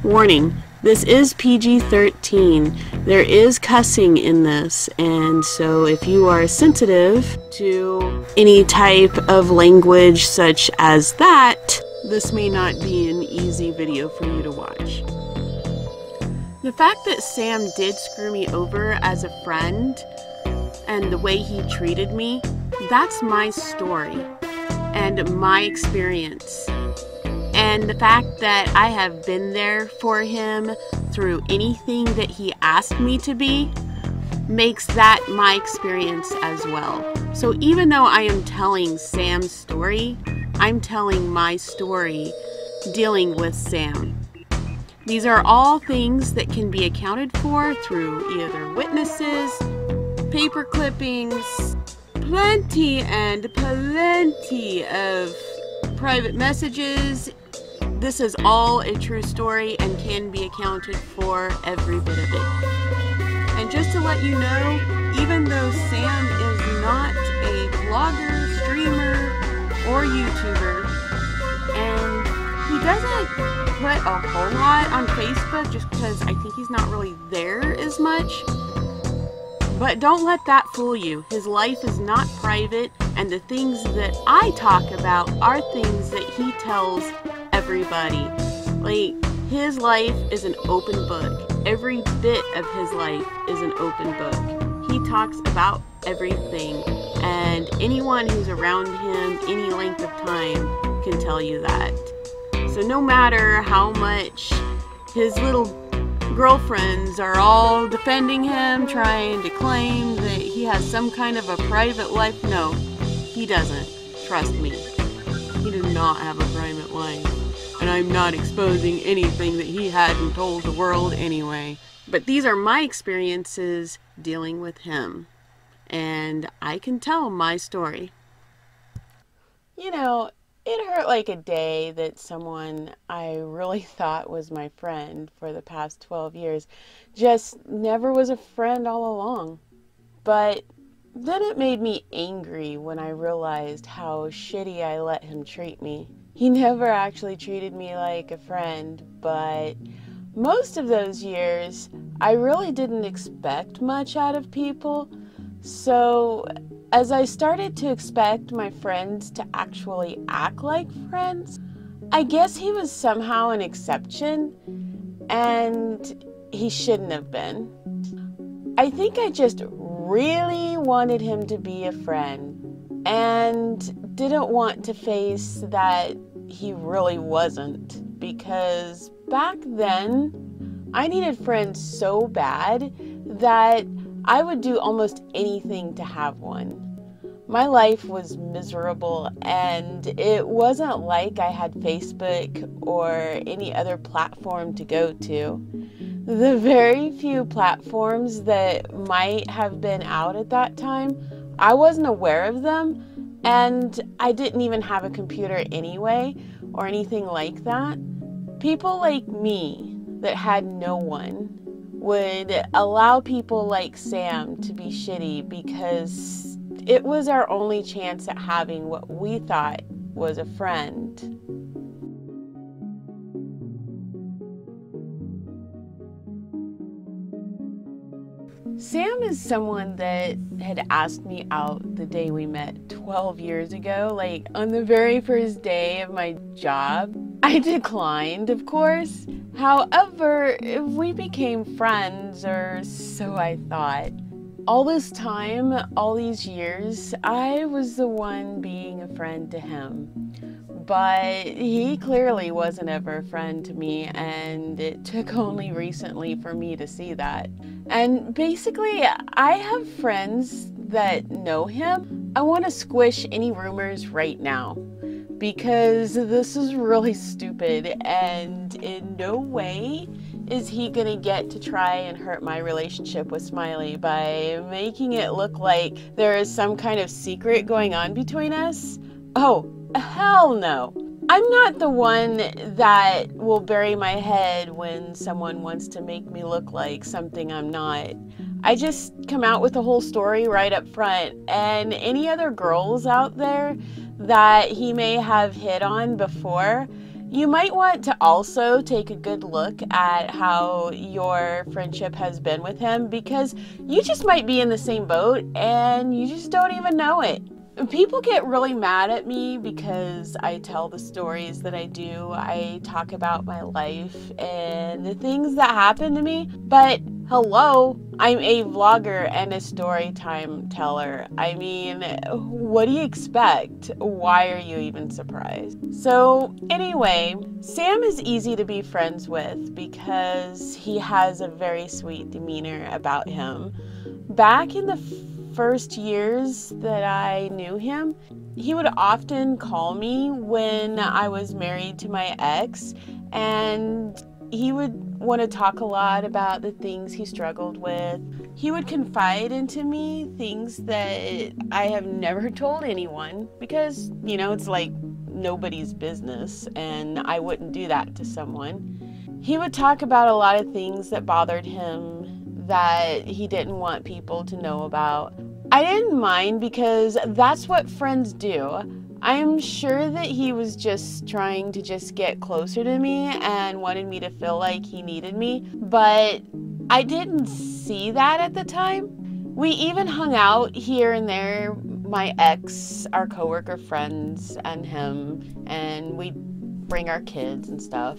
Warning, this is PG-13. There is cussing in this, and so if you are sensitive to any type of language such as that, this may not be an easy video for you to watch. The fact that Sam did screw me over as a friend and the way he treated me, that's my story and my experience. And the fact that I have been there for him through anything that he asked me to be makes that my experience as well. So even though I am telling Sam's story, I'm telling my story dealing with Sam. These are all things that can be accounted for through either witnesses, paper clippings, plenty and plenty of private messages. This is all a true story and can be accounted for, every bit of it. And just to let you know, even though Sam is not a vlogger, streamer, or YouTuber, and he doesn't put a whole lot on Facebook just because I think he's not really there as much, but don't let that fool you. His life is not private, and the things that I talk about are things that he tells everybody. Like, his life is an open book. Every bit of his life is an open book. He talks about everything, and anyone who's around him any length of time can tell you that. So no matter how much his little girlfriends are all defending him, trying to claim that he has some kind of a private life, no, he doesn't. Trust me. He does not have a private life. And I'm not exposing anything that he hadn't told the world anyway. But these are my experiences dealing with him. And I can tell my story. You know, it hurt like a day that someone I really thought was my friend for the past 12 years just never was a friend all along. But then it made me angry when I realized how shitty I let him treat me. He never actually treated me like a friend, but most of those years, I really didn't expect much out of people. So as I started to expect my friends to actually act like friends, I guess he was somehow an exception, and he shouldn't have been. I think I just really wanted him to be a friend and didn't want to face that he really wasn't, because back then I needed friends so bad that I would do almost anything to have one. My life was miserable, and it wasn't like I had Facebook or any other platform to go to. The very few platforms that might have been out at that time, I wasn't aware of them, and I didn't even have a computer anyway, or anything like that. People like me that had no one would allow people like Sam to be shitty because it was our only chance at having what we thought was a friend. Sam is someone that had asked me out the day we met 12 years ago, like on the very first day of my job. I declined, of course. However, we became friends, or so I thought. All this time, all these years, I was the one being a friend to him. But he clearly wasn't ever a friend to me, and it took only recently for me to see that. And basically, I have friends that know him. I want to squish any rumors right now, because this is really stupid, and in no way is he gonna get to try and hurt my relationship with Smiley by making it look like there is some kind of secret going on between us. Oh, hell no. I'm not the one that will bury my head when someone wants to make me look like something I'm not. I just come out with the whole story right up front, and any other girls out there that he may have hit on before, You might want to also take a good look at how your friendship has been with him, because you just might be in the same boat and you just don't even know it. People get really mad at me because I tell the stories that I do. I talk about my life and the things that happen to me. But hello, I'm a vlogger and a story time teller. I mean, what do you expect? Why are you even surprised? So anyway, Sam is easy to be friends with because he has a very sweet demeanor about him. Back in the first years that I knew him, he would often call me when I was married to my ex, and he would want to talk a lot about the things he struggled with. He would confide into me things that I have never told anyone because, you know, it's like nobody's business, and I wouldn't do that to someone. He would talk about a lot of things that bothered him that he didn't want people to know about. I didn't mind because that's what friends do. I'm sure that he was just trying to just get closer to me and wanted me to feel like he needed me, but I didn't see that at the time. We even hung out here and there, my ex, our coworker friends, and him, and we'd bring our kids and stuff.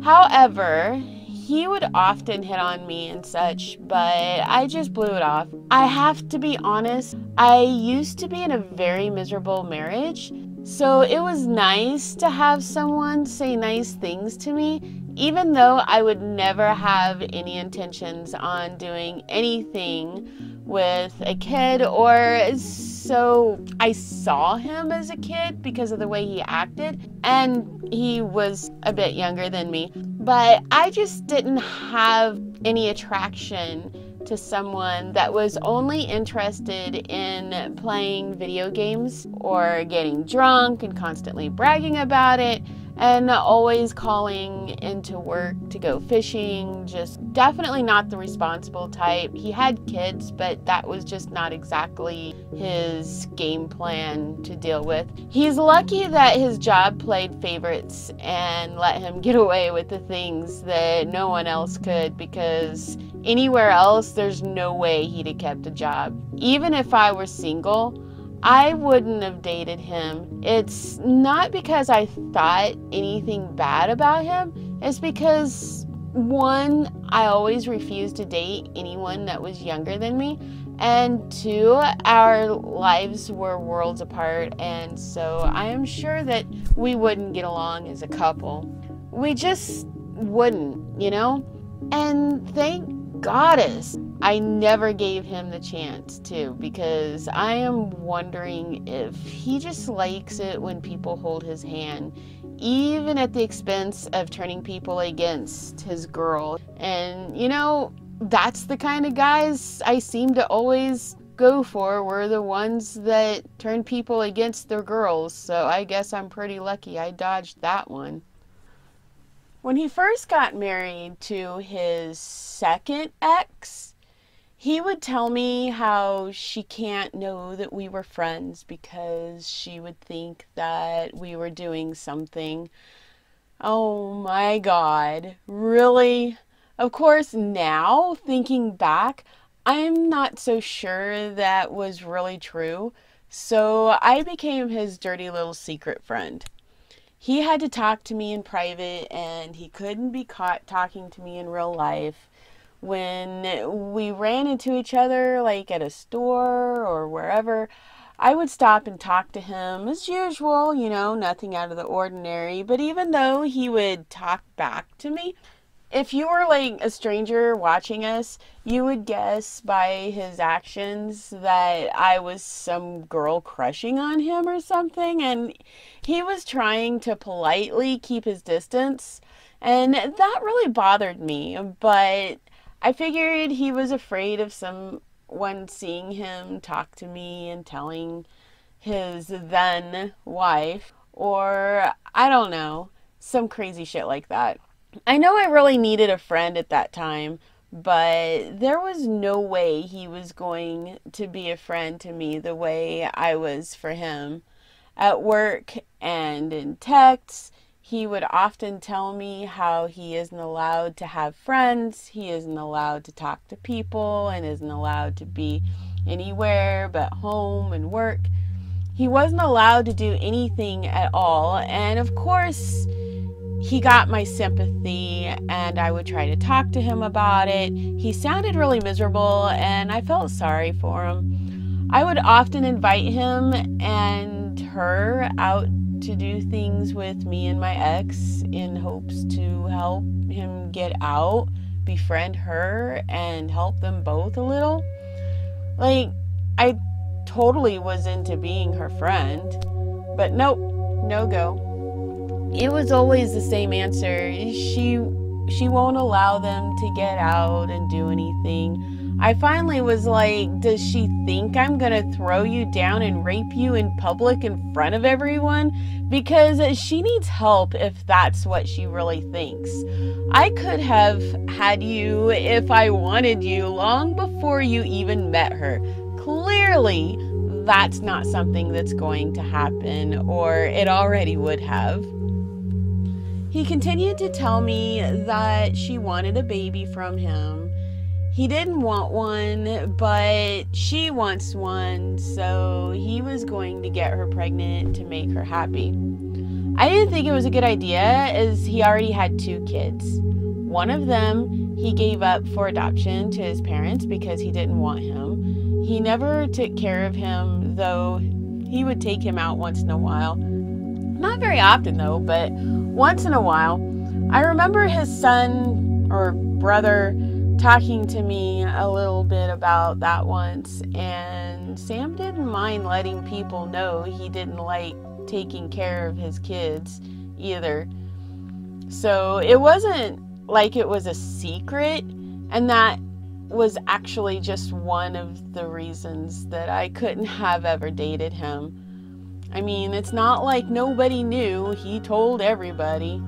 However, he would often hit on me and such, but I just blew it off. I have to be honest, I used to be in a very miserable marriage, so it was nice to have someone say nice things to me, even though I would never have any intentions on doing anything with a kid, or so I saw him as a kid because of the way he acted, and he was a bit younger than me. But I just didn't have any attraction to someone that was only interested in playing video games or getting drunk and constantly bragging about it and always calling into work to go fishing. Just definitely not the responsible type. He had kids, but that was just not exactly his game plan to deal with. He's lucky that his job played favorites and let him get away with the things that no one else could, because anywhere else, there's no way he'd have kept a job. Even if I were single, I wouldn't have dated him. It's not because I thought anything bad about him. It's because, one, I always refused to date anyone that was younger than me. And two, our lives were worlds apart. And so I am sure that we wouldn't get along as a couple. We just wouldn't, you know? And thank goddess I never gave him the chance to, because I am wondering if he just likes it when people hold his hand, even at the expense of turning people against his girl. And you know, that's the kind of guys I seem to always go for, were the ones that turn people against their girls. So I guess I'm pretty lucky I dodged that one. When he first got married to his second ex, he would tell me how she can't know that we were friends because she would think that we were doing something. Oh my God, really? Of course, now, thinking back, I'm not so sure that was really true. So I became his dirty little secret friend. He had to talk to me in private, and he couldn't be caught talking to me in real life. When we ran into each other, like at a store or wherever, I would stop and talk to him as usual, you know, nothing out of the ordinary. But even though he would talk back to me, if you were like a stranger watching us, you would guess by his actions that I was some girl crushing on him or something. And he was trying to politely keep his distance. And that really bothered me. But I figured he was afraid of someone seeing him talk to me and telling his then wife, or I don't know, some crazy shit like that. I know I really needed a friend at that time, but there was no way he was going to be a friend to me the way I was for him. At work and in texts, He would often tell me how he isn't allowed to have friends, he isn't allowed to talk to people, and isn't allowed to be anywhere but home and work. He wasn't allowed to do anything at all. And of course, he got my sympathy, and I would try to talk to him about it. He sounded really miserable, and I felt sorry for him. I would often invite him and her out to do things with me and my ex in hopes to help him get out, befriend her, and help them both a little. Like, I totally was into being her friend, but nope, no go. It was always the same answer. She won't allow them to get out and do anything. I finally was like, does she think I'm gonna throw you down and rape you in public in front of everyone? Because she needs help if that's what she really thinks. I could have had you if I wanted you long before you even met her. Clearly, that's not something that's going to happen, or it already would have. He continued to tell me that she wanted a baby from him. He didn't want one, but she wants one, so he was going to get her pregnant to make her happy. I didn't think it was a good idea, as he already had 2 kids. One of them he gave up for adoption to his parents because he didn't want him. He never took care of him, though he would take him out once in a while. Not very often though, but once in a while. I remember his son or brother talking to me a little bit about that once, and Sam didn't mind letting people know he didn't like taking care of his kids either. So it wasn't like it was a secret, and that was actually just one of the reasons that I couldn't have ever dated him. I mean, it's not like nobody knew. He told everybody.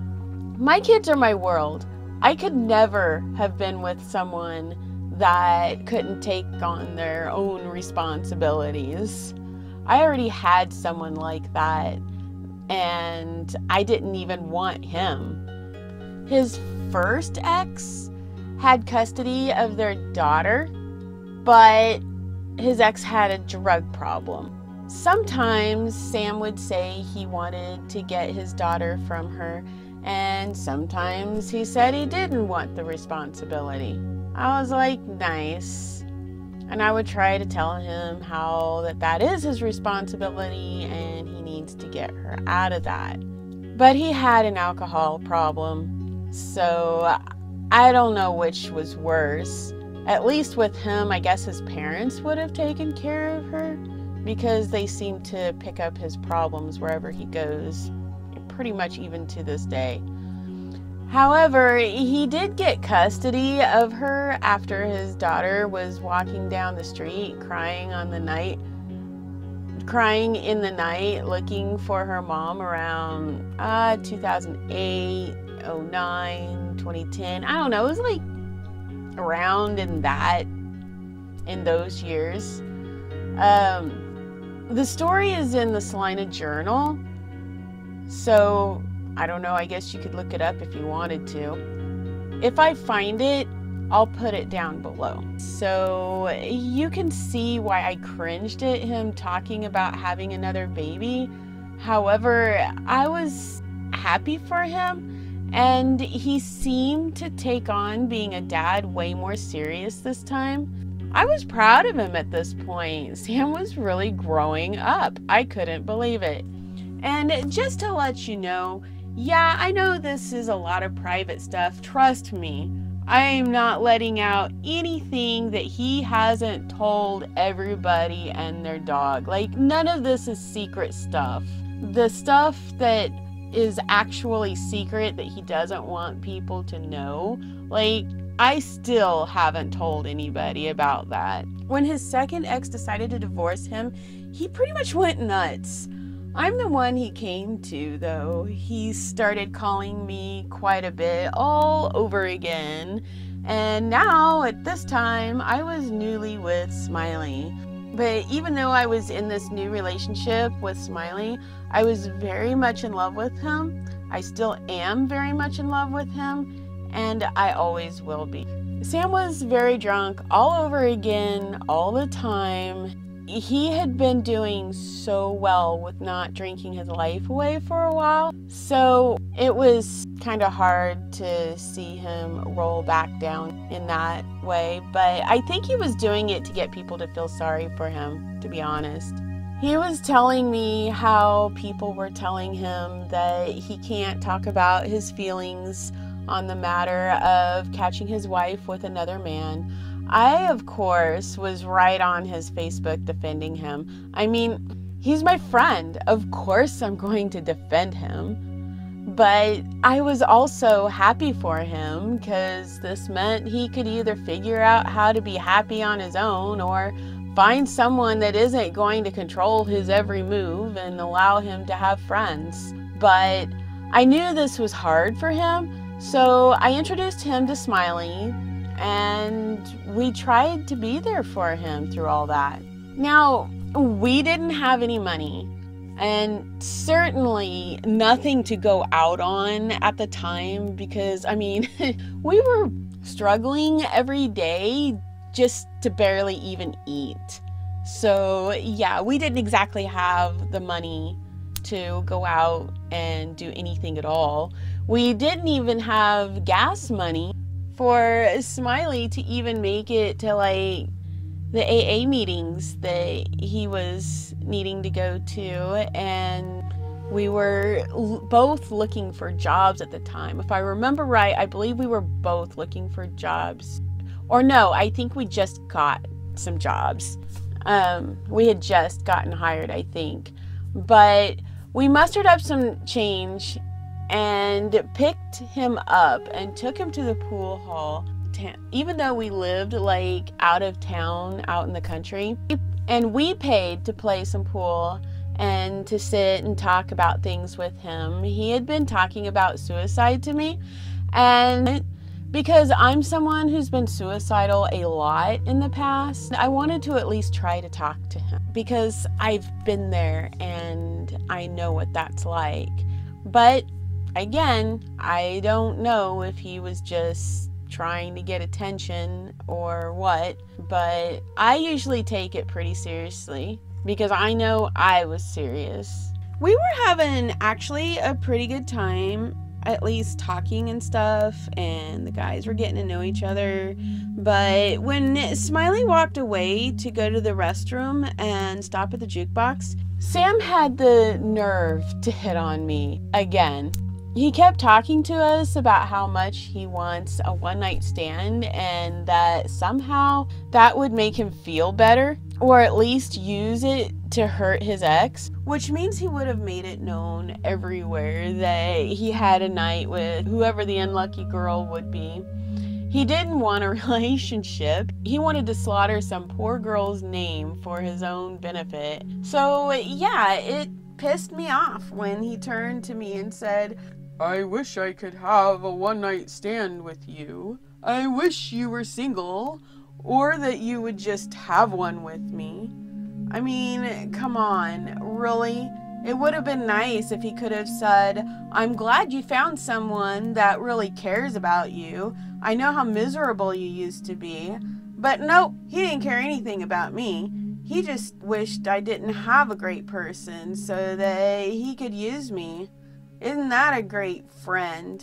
My kids are my world. I could never have been with someone that couldn't take on their own responsibilities. I already had someone like that, and I didn't even want him. His first ex had custody of their daughter, but his ex had a drug problem. Sometimes Sam would say he wanted to get his daughter from her, and sometimes he said he didn't want the responsibility. I was like, nice. And I would try to tell him how that is his responsibility and he needs to get her out of that. But he had an alcohol problem, so I don't know which was worse. At least with him, I guess his parents would have taken care of her, because they seem to pick up his problems wherever he goes, pretty much even to this day. However, he did get custody of her after his daughter was walking down the street crying in the night looking for her mom around 2008, 09, 2010. I don't know, it was like around in those years. The story is in the Salina Journal, so I don't know, I guess you could look it up if you wanted to. If I find it, I'll put it down below. So you can see why I cringed at him talking about having another baby. However, I was happy for him, and he seemed to take on being a dad way more serious this time. I was proud of him at this point. Sam was really growing up. I couldn't believe it. And just to let you know, yeah, I know this is a lot of private stuff. Trust me, I am not letting out anything that he hasn't told everybody and their dog. Like, none of this is secret stuff. The stuff that is actually secret that he doesn't want people to know, like, I still haven't told anybody about that. When his second ex decided to divorce him, he pretty much went nuts. I'm the one he came to, though. He started calling me quite a bit all over again. And now, at this time, I was newly with Smiley. But even though I was in this new relationship with Smiley, I was very much in love with him. I still am very much in love with him, and I always will be. Sam was very drunk all over again, all the time. He had been doing so well with not drinking his life away for a while, so it was kind of hard to see him roll back down in that way, but I think he was doing it to get people to feel sorry for him, to be honest. He was telling me how people were telling him that he can't talk about his feelings on the matter of catching his wife with another man. I, of course, was right on his Facebook defending him. I mean, he's my friend. Of course I'm going to defend him. But I was also happy for him because this meant he could either figure out how to be happy on his own or find someone that isn't going to control his every move and allow him to have friends. But I knew this was hard for him, so I introduced him to Smiley, and we tried to be there for him through all that. Now, we didn't have any money, and certainly nothing to go out on at the time because, I mean, we were struggling every day just to barely even eat. So yeah, we didn't exactly have the money to go out and do anything at all. We didn't even have gas money for Smiley to even make it to like the AA meetings that he was needing to go to, and we were both looking for jobs at the time. If I remember right, I believe we were both looking for jobs. Or no, I think we just got some jobs. We had just gotten hired, I think. But we mustered up some change and picked him up and took him to the pool hall. Even though we lived like out of town, out in the country. And we paid to play some pool and to sit and talk about things with him. He had been talking about suicide to me, and because I'm someone who's been suicidal a lot in the past, I wanted to at least try to talk to him because I've been there and I know what that's like. But again, I don't know if he was just trying to get attention or what, but I usually take it pretty seriously because I know I was serious. We were having actually a pretty good time, at least talking and stuff, and the guys were getting to know each other. But when Smiley walked away to go to the restroom and stop at the jukebox, Sam had the nerve to hit on me again. He kept talking to us about how much he wants a one-night stand and that somehow that would make him feel better, or at least use it to hurt his ex, which means he would have made it known everywhere that he had a night with whoever the unlucky girl would be. He didn't want a relationship. He wanted to slaughter some poor girl's name for his own benefit. So yeah, it pissed me off when he turned to me and said, "I wish I could have a one-night stand with you. I wish you were single, or that you would just have one with me." I mean, come on, really? It would have been nice if he could have said, "I'm glad you found someone that really cares about you. I know how miserable you used to be." But nope, he didn't care anything about me. He just wished I didn't have a great person so that he could use me. Isn't that a great friend?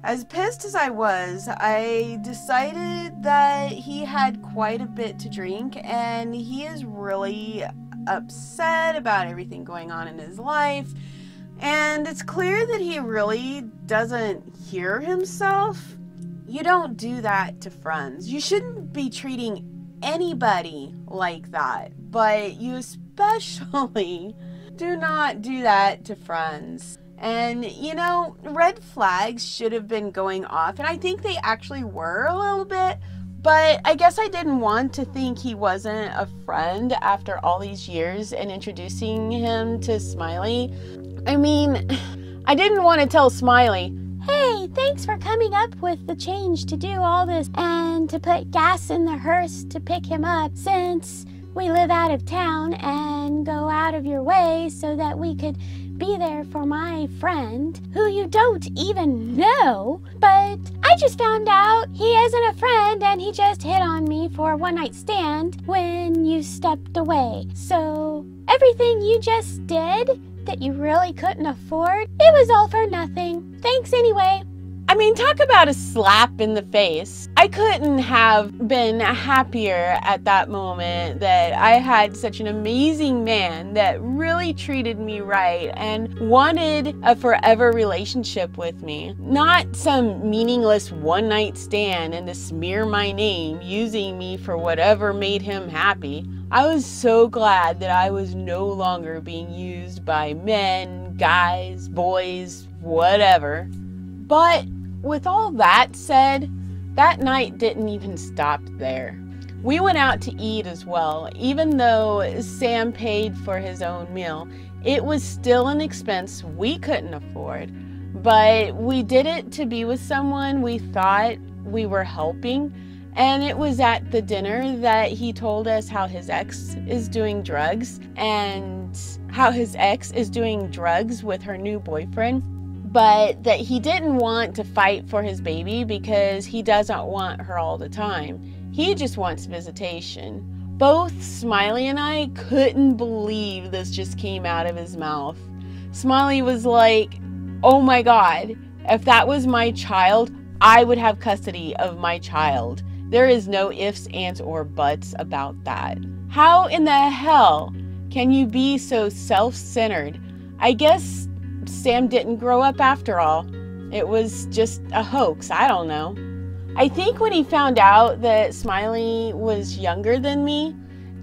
As pissed as I was, I decided that he had quite a bit to drink and he is really upset about everything going on in his life. And it's clear that he really doesn't hear himself. You don't do that to friends. You shouldn't be treating anybody like that, but you especially do not do that to friends. And, you know, red flags should have been going off, and I think they actually were a little bit, but I guess I didn't want to think he wasn't a friend after all these years and introducing him to Smiley. I mean, I didn't want to tell Smiley, "Hey, thanks for coming up with the change to do all this and to put gas in the hearse to pick him up since we live out of town, and go out of your way so that we could be there for my friend who you don't even know, but I just found out he isn't a friend and he just hit on me for a one-night stand when you stepped away. So everything you just did that you really couldn't afford, it was all for nothing. Thanks anyway. I mean, talk about a slap in the face. I couldn't have been happier at that moment that I had such an amazing man that really treated me right and wanted a forever relationship with me. Not some meaningless one-night stand and to smear my name, using me for whatever made him happy. I was so glad that I was no longer being used by men, guys, boys, whatever. But with all that said, that night didn't even stop there. We went out to eat as well. Even though Sam paid for his own meal, it was still an expense we couldn't afford. But we did it to be with someone we thought we were helping. And it was at the dinner that he told us how his ex is doing drugs and how his ex is doing drugs with her new boyfriend. But that he didn't want to fight for his baby because he doesn't want her all the time. He just wants visitation. Both Smiley and I couldn't believe this just came out of his mouth. Smiley was like, oh my God, if that was my child, I would have custody of my child. There is no ifs, ands, or buts about that. How in the hell can you be so self-centered? I guess Sam didn't grow up after all. It was just a hoax. I don't know. I think when he found out that Smiley was younger than me,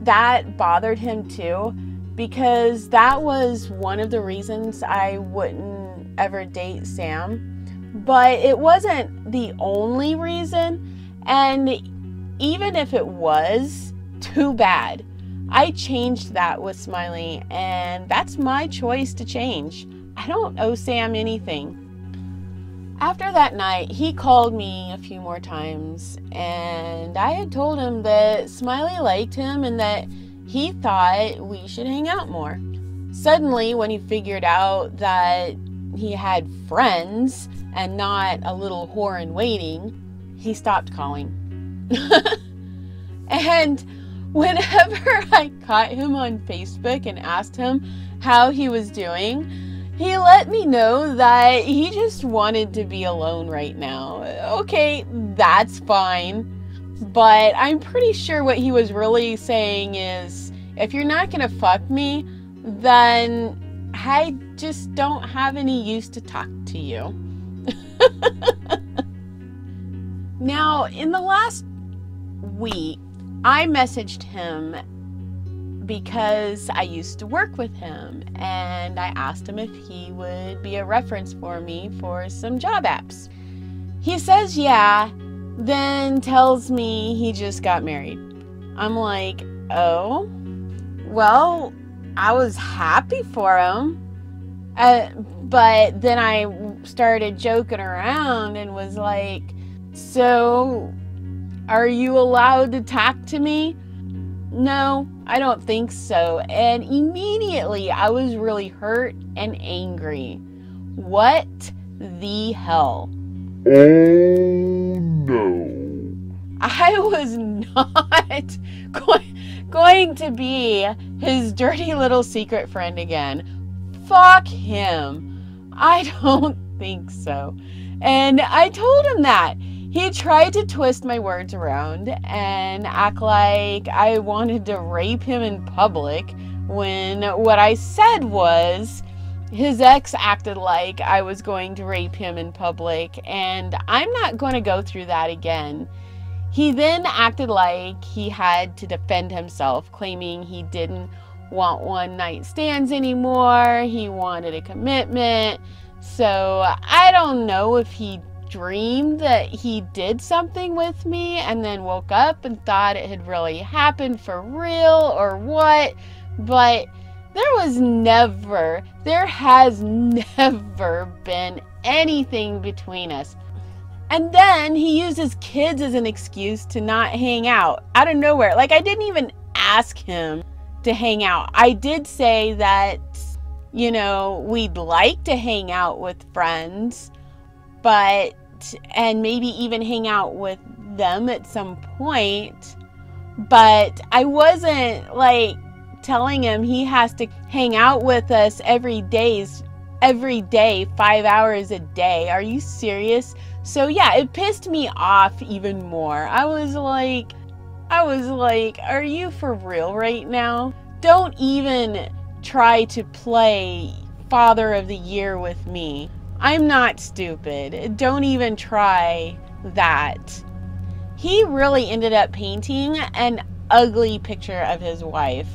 that bothered him too, because that was one of the reasons I wouldn't ever date Sam. But it wasn't the only reason, and even if it was, too bad. I changed that with Smiley, and that's my choice to change. I don't owe Sam anything. After that night, he called me a few more times, and I had told him that Smiley liked him and that he thought we should hang out more. Suddenly, when he figured out that he had friends and not a little whore in waiting, he stopped calling. And whenever I caught him on Facebook and asked him how he was doing, he let me know that he just wanted to be alone right now. Okay, that's fine. But I'm pretty sure what he was really saying is, if you're not gonna fuck me, then I just don't have any use to talk to you. Now, in the last week, I messaged him because I used to work with him, and I asked him if he would be a reference for me for some job apps. He says yeah, then tells me he just got married. I'm like, oh, well, I was happy for him. But then I started joking around and was like, so are you allowed to talk to me? No, I don't think so. And immediately I was really hurt and angry. What the hell? Oh no. I was not going to be his dirty little secret friend again. Fuck him. I don't think so. And I told him that. He tried to twist my words around and act like I wanted to rape him in public, when what I said was his ex acted like I was going to rape him in public, and I'm not going to go through that again. He then acted like he had to defend himself, claiming he didn't want one-night stands anymore. He wanted a commitment. So I don't know if he dreamed that he did something with me and then woke up and thought it had really happened for real or what, but there has never been anything between us. And then he used his kids as an excuse to not hang out of nowhere. Like, I didn't even ask him to hang out. I did say that You know, we'd like to hang out with friends, and maybe even hang out with them at some point. But I wasn't like telling him he has to hang out with us every day, 5 hours a day. Are you serious? So yeah, it pissed me off even more. I was like, are you for real right now? Don't even try to play Father of the Year with me. I'm not stupid. Don't even try that. He really ended up painting an ugly picture of his wife,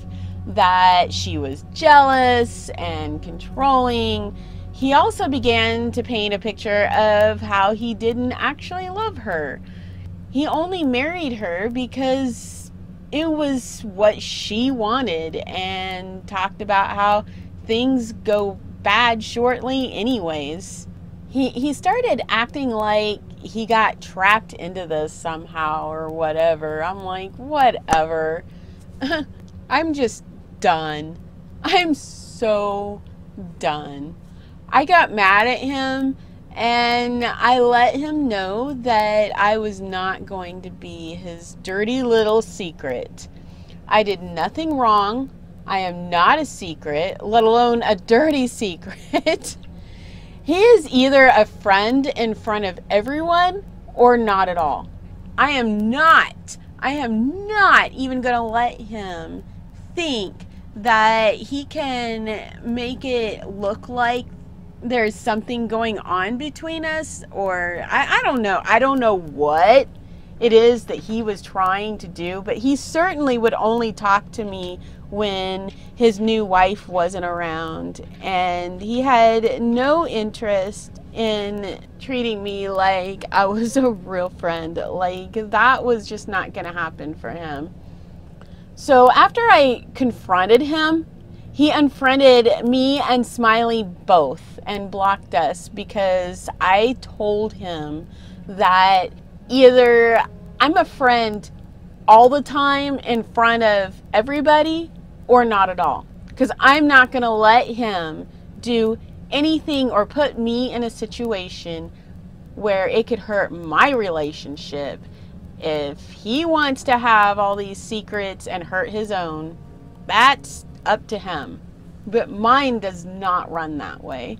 that she was jealous and controlling. He also began to paint a picture of how he didn't actually love her. He only married her because it was what she wanted, and talked about how things go bad shortly anyways. He started acting like he got trapped into this somehow or whatever. I'm like, whatever. I'm just done. I'm so done. I got mad at him, and I let him know that I was not going to be his dirty little secret. I did nothing wrong. I am not a secret, let alone a dirty secret. He is either a friend in front of everyone or not at all. I am not even going to let him think that he can make it look like there's something going on between us, or I don't know. I don't know what it is that he was trying to do, but he certainly would only talk to me when his new wife wasn't around, and he had no interest in treating me like I was a real friend. Like, that was just not going to happen for him. So after I confronted him, he unfriended me and Smiley both and blocked us, because I told him that either I'm a friend all the time in front of everybody or not at all. Because I'm not going to let him do anything or put me in a situation where it could hurt my relationship. If he wants to have all these secrets and hurt his own, that's up to him. But mine does not run that way.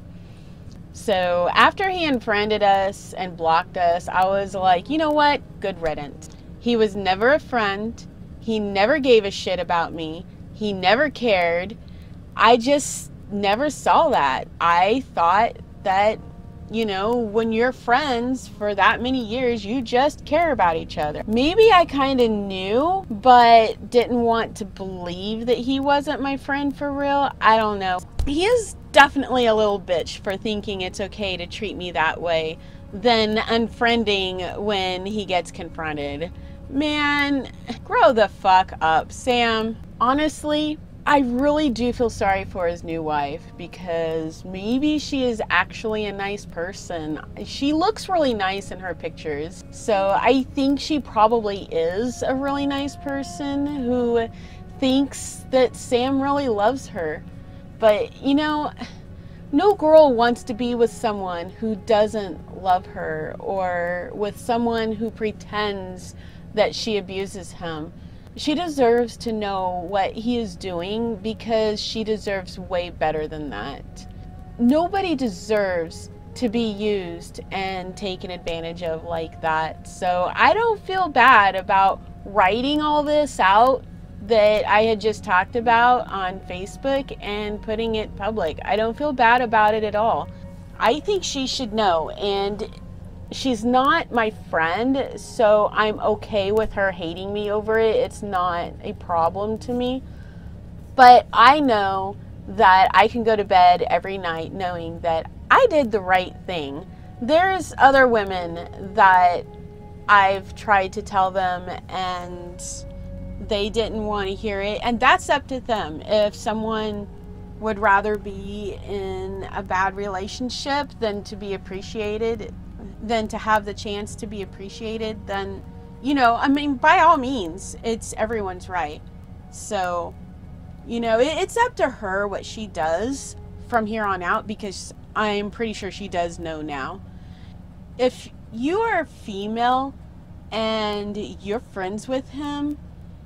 So after he unfriended us and blocked us, I was like, you know what? Good riddance. He was never a friend. He never gave a shit about me. He never cared. I just never saw that. I thought that, you know, when you're friends for that many years, you just care about each other. Maybe I kind of knew, but didn't want to believe that he wasn't my friend for real. I don't know. He is definitely a little bitch for thinking it's okay to treat me that way, then unfriending when he gets confronted. Man, grow the fuck up, Sam. Honestly, I really do feel sorry for his new wife, because maybe she is actually a nice person. She looks really nice in her pictures. So I think she probably is a really nice person who thinks that Sam really loves her. But, you know, no girl wants to be with someone who doesn't love her, or with someone who pretends that she abuses him. She deserves to know what he is doing, because she deserves way better than that. Nobody deserves to be used and taken advantage of like that. So I don't feel bad about writing all this out that I had just talked about on Facebook and putting it public. I don't feel bad about it at all. I think she should know, and she's not my friend, so I'm okay with her hating me over it. It's not a problem to me. But I know that I can go to bed every night knowing that I did the right thing. There's other women that I've tried to tell them and they didn't want to hear it, and that's up to them. If someone would rather be in a bad relationship than to be appreciated, than to have the chance to be appreciated, then, you know, I mean, by all means, it's everyone's right. So, you know, it's up to her what she does from here on out, because I'm pretty sure she does know now. If you are female and you're friends with him,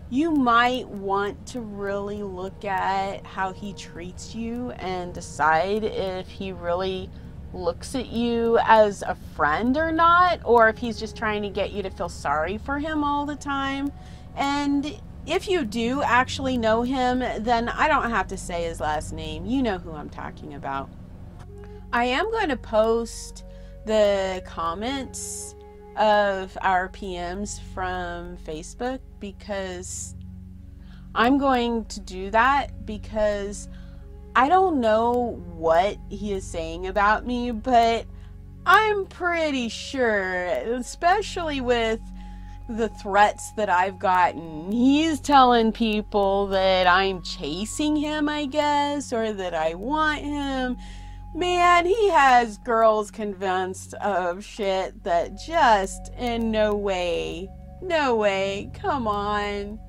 you might want to really look at how he treats you and decide if he really looks at you as a friend or not, or if he's just trying to get you to feel sorry for him all the time. And if you do actually know him, then I don't have to say his last name. You know who I'm talking about. I am going to post the comments of our PMs from Facebook, because I'm going to do that because I don't know what he is saying about me, but I'm pretty sure, especially with the threats that I've gotten, he's telling people that I'm chasing him, I guess, or that I want him. Man, he has girls convinced of shit that just in no way, come on.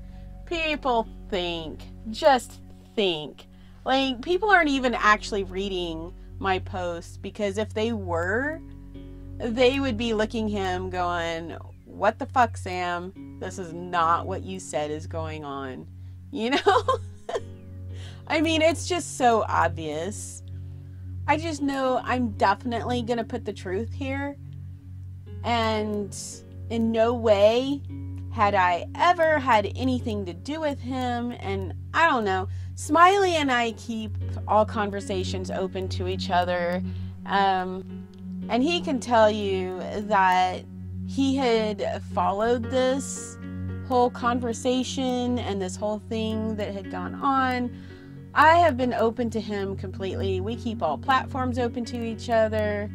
People think, just think. Like, people aren't even actually reading my posts, because if they were, they would be looking him going, what the fuck, Sam? This is not what you said is going on. You know? I mean, it's just so obvious. I just know I'm definitely gonna put the truth here. And in no way had I ever had anything to do with him. And I don't know. Smiley and I keep all conversations open to each other. And he can tell you that he had followed this whole conversation and this whole thing that had gone on. I have been open to him completely. We keep all platforms open to each other.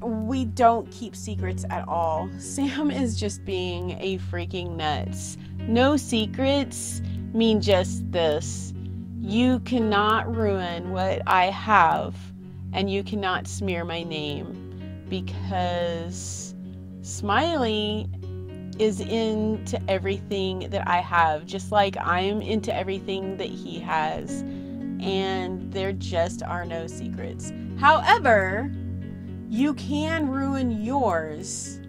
We don't keep secrets at all. Sam is just being a freaking nuts. No secrets mean just this. You cannot ruin what I have, and you cannot smear my name, because Smiley is into everything that I have, just like I'm into everything that he has, and there just are no secrets. However, you can ruin yours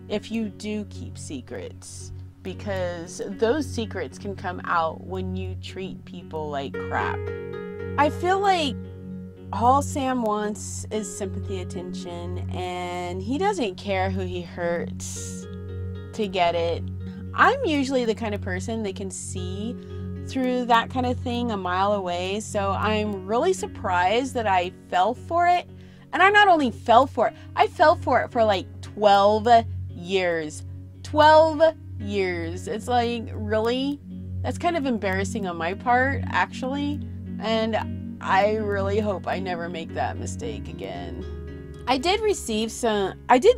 if you do keep secrets, because those secrets can come out when you treat people like crap. I feel like all Sam wants is sympathy, attention, and he doesn't care who he hurts to get it. I'm usually the kind of person that can see through that kind of thing a mile away, so I'm really surprised that I fell for it. And I not only fell for it, I fell for it for like 12 years. 12 years. It's like, really? That's kind of embarrassing on my part, actually. And I really hope I never make that mistake again. I did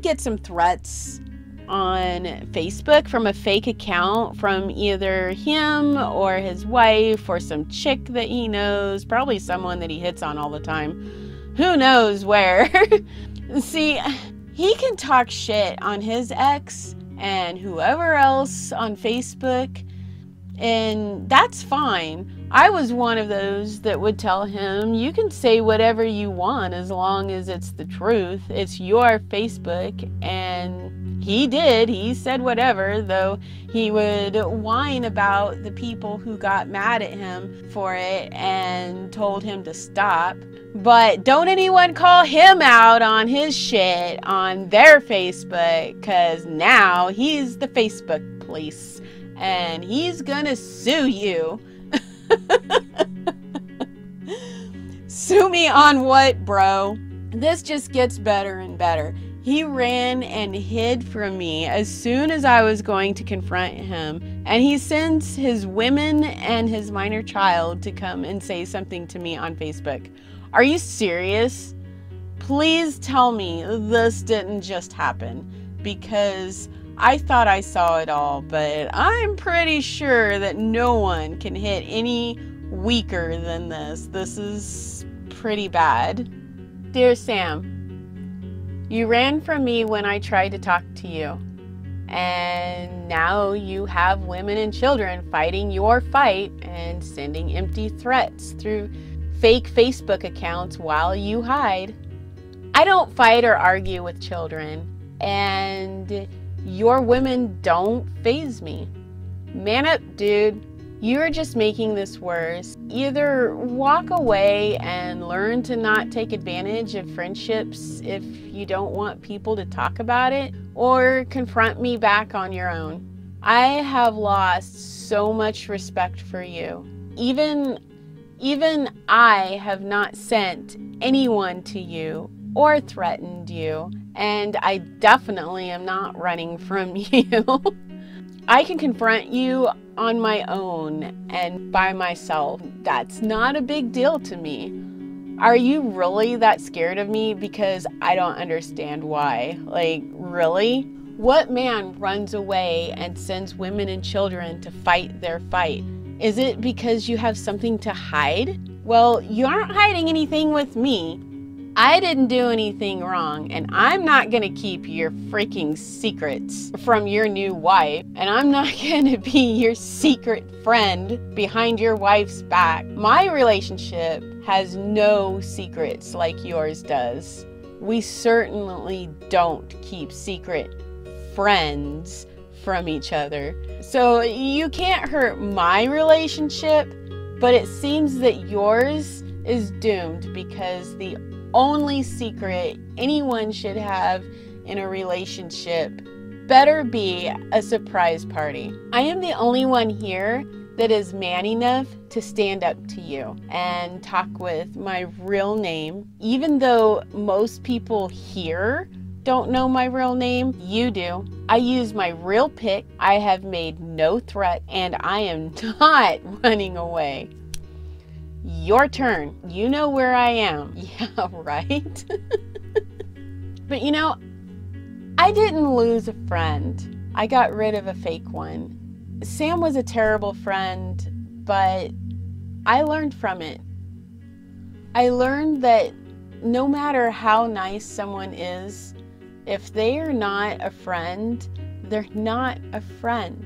get some threats on Facebook from a fake account from either him or his wife or some chick that he knows, probably someone that he hits on all the time. Who knows where? See, he can talk shit on his ex and whoever else on Facebook, and that's fine. I was one of those that would tell him, you can say whatever you want as long as it's the truth. It's your Facebook. And he did. He said whatever, though he would whine about the people who got mad at him for it and told him to stop. But don't anyone call him out on his shit on their Facebook, because now he's the Facebook police and he's gonna sue you. Sue me on what, bro? This just gets better and better. He ran and hid from me as soon as I was going to confront him, and he sends his women and his minor child to come and say something to me on Facebook. Are you serious? Please tell me this didn't just happen, because I thought I saw it all, but I'm pretty sure that no one can hit any weaker than this. This is pretty bad. Dear Sam, you ran from me when I tried to talk to you, and now you have women and children fighting your fight and sending empty threats through fake Facebook accounts while you hide. I don't fight or argue with children, and your women don't faze me. Man up, dude. You're just making this worse. Either walk away and learn to not take advantage of friendships if you don't want people to talk about it, or confront me back on your own. I have lost so much respect for you. Even I have not sent anyone to you or threatened you, and I definitely am not running from you. I can confront you on my own and by myself. That's not a big deal to me. Are you really that scared of me? Because I don't understand why. Like, really? What man runs away and sends women and children to fight their fight? Is it because you have something to hide? Well, you aren't hiding anything with me. I didn't do anything wrong, and I'm not gonna keep your freaking secrets from your new wife, and I'm not gonna be your secret friend behind your wife's back. My relationship has no secrets like yours does. We certainly don't keep secret friends from each other. So you can't hurt my relationship, but it seems that yours is doomed, because the only secret anyone should have in a relationship better be a surprise party. I am the only one here that is man enough to stand up to you and talk with my real name. Even though most people here don't know my real name, you do. I use my real pic. I have made no threat, and I am not running away. Your turn. You know where I am. Yeah, right? But you know, I didn't lose a friend. I got rid of a fake one. Sam was a terrible friend, but I learned from it. I learned that no matter how nice someone is, if they are not a friend, they're not a friend.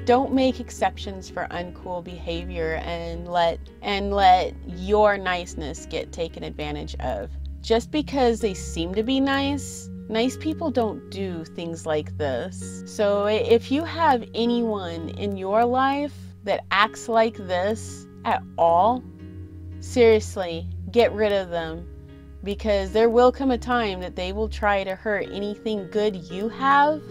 Don't make exceptions for uncool behavior and let your niceness get taken advantage of. Just because they seem to be nice people don't do things like this. So if you have anyone in your life that acts like this at all, seriously, get rid of them, because there will come a time that they will try to hurt anything good you have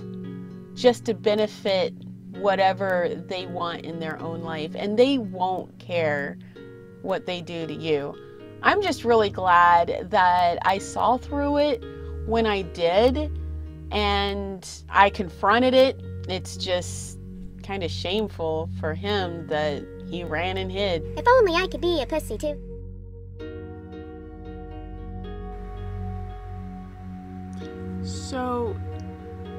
just to benefit whatever they want in their own life, and they won't care what they do to you. I'm just really glad that I saw through it when I did, and I confronted it. It's just kind of shameful for him that he ran and hid. If only I could be a pussy too. So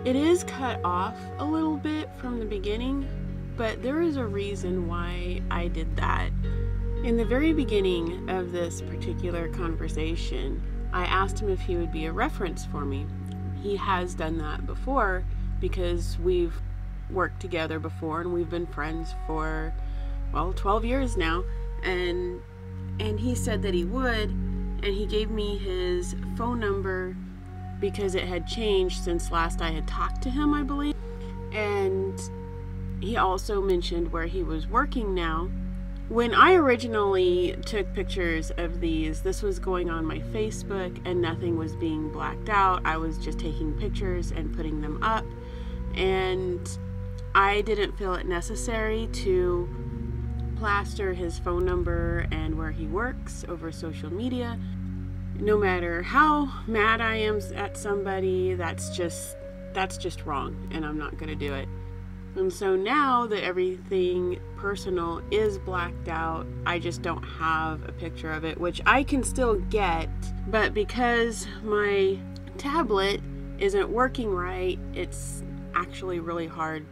it is cut off a little bit from the beginning, but there is a reason why I did that. In the very beginning of this particular conversation, I asked him if he would be a reference for me. He has done that before because we've worked together before and we've been friends for, well, 12 years now. And he said that he would, and he gave me his phone number because it had changed since last I had talked to him, I believe. And he also mentioned where he was working now. When I originally took pictures of these, this was going on my Facebook and nothing was being blacked out. I was just taking pictures and putting them up, and I didn't feel it necessary to plaster his phone number and where he works over social media. No matter how mad I am at somebody, that's just wrong, and I'm not going to do it. And so now that everything personal is blacked out, I just don't have a picture of it, which I can still get, but because my tablet isn't working right, it's actually really hard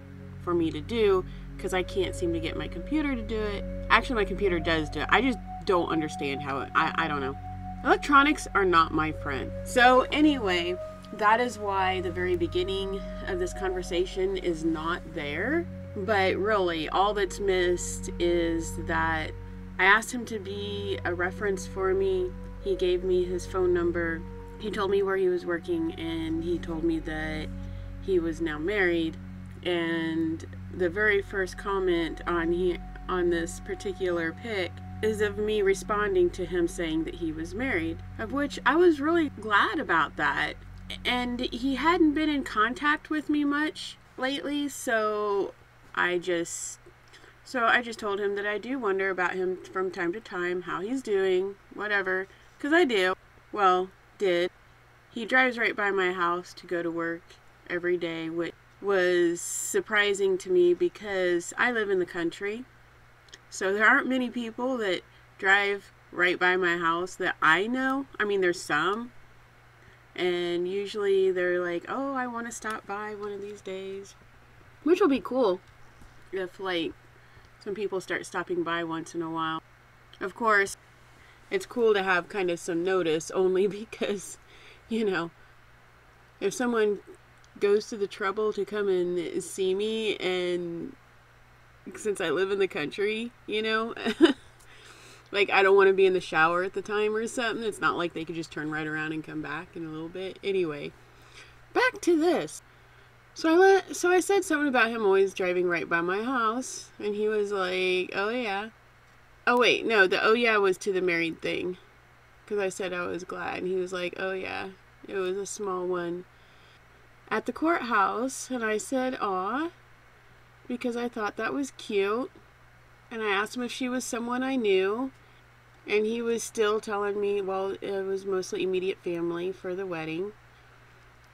for me to do because I can't seem to get my computer to do it. Actually, my computer does do it. I just don't understand how I don't know. Electronics are not my friend. So anyway, that is why the very beginning of this conversation is not there. But really, all that's missed is that I asked him to be a reference for me. He gave me his phone number. He told me where he was working, and he told me that he was now married. And the very first comment on this particular pic is of me responding to him saying that he was married, of which I was really glad about that. And he hadn't been in contact with me much lately, so I just told him that I do wonder about him from time to time, how he's doing, whatever, because I do. Well, did. He drives right by my house to go to work every day, which was surprising to me because I live in the country. So there aren't many people that drive right by my house that I know. I mean, there's some. And usually they're like, oh, I want to stop by one of these days. Which will be cool if, like, some people start stopping by once in a while. Of course, it's cool to have kind of some notice, only because, you know, if someone goes to the trouble to come and see me, and since I live in the country, you know, like, I don't want to be in the shower at the time or something. It's not like they could just turn right around and come back in a little bit. Anyway, back to this. So I said something about him always driving right by my house, and he was like, oh yeah. Oh wait, no, the oh yeah was to the married thing, because I said I was glad, and he was like, oh yeah, it was a small one at the courthouse, and I said, aw, because I thought that was cute, and I asked him if she was someone I knew, and he was still telling me, well, it was mostly immediate family for the wedding,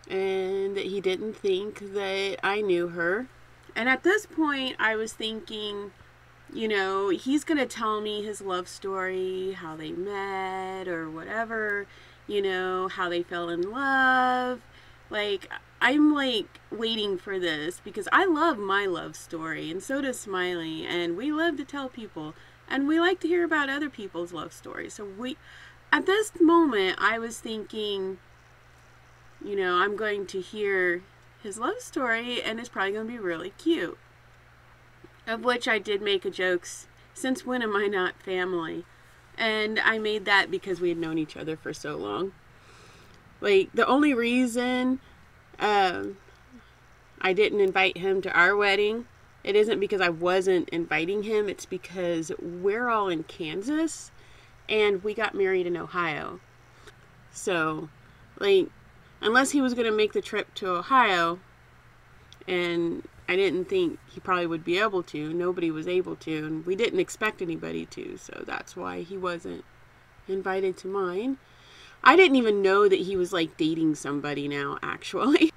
and that he didn't think that I knew her. And at this point, I was thinking, you know, he's going to tell me his love story, how they met or whatever, you know, how they fell in love. Like, I'm like waiting for this because I love my love story, and so does Smiley, and we love to tell people, and we like to hear about other people's love stories. So at this moment, I was thinking, you know, I'm going to hear his love story, and it's probably going to be really cute. Of which I did make a joke, since when am I not family? And I made that because we had known each other for so long. Like, the only reason I didn't invite him to our wedding, it isn't because I wasn't inviting him, it's because we're all in Kansas, and we got married in Ohio. So, like, unless he was going to make the trip to Ohio, and I didn't think he probably would be able to. Nobody was able to, and we didn't expect anybody to, so that's why he wasn't invited to mine. I didn't even know that he was, like, dating somebody now, actually.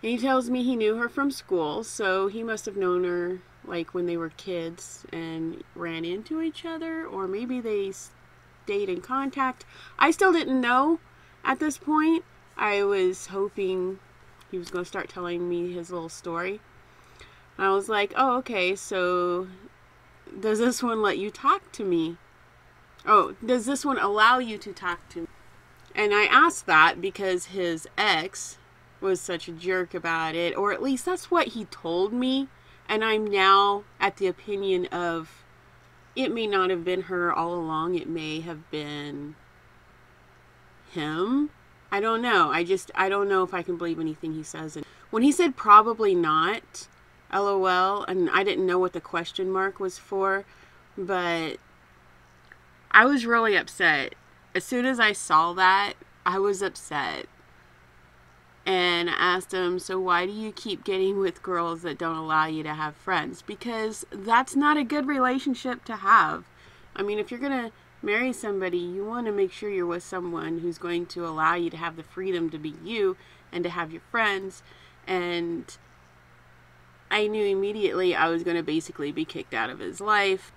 And he tells me he knew her from school, so he must have known her, like, when they were kids and ran into each other, or maybe they stayed in contact. I still didn't know at this point. I was hoping he was going to start telling me his little story. I was like, oh, okay, so does this one let you talk to me? Oh, does this one allow you to talk to me? And I asked that because his ex was such a jerk about it, or at least that's what he told me. And I'm now at the opinion of, it may not have been her all along. It may have been him. I don't know. I don't know if I can believe anything he says. And when he said probably not, LOL, and I didn't know what the question mark was for, but I was really upset. As soon as I saw that, I was upset. And I asked him, so why do you keep getting with girls that don't allow you to have friends? Because that's not a good relationship to have. I mean, if you're going to marry somebody, you want to make sure you're with someone who's going to allow you to have the freedom to be you and to have your friends. And I knew immediately I was going to basically be kicked out of his life,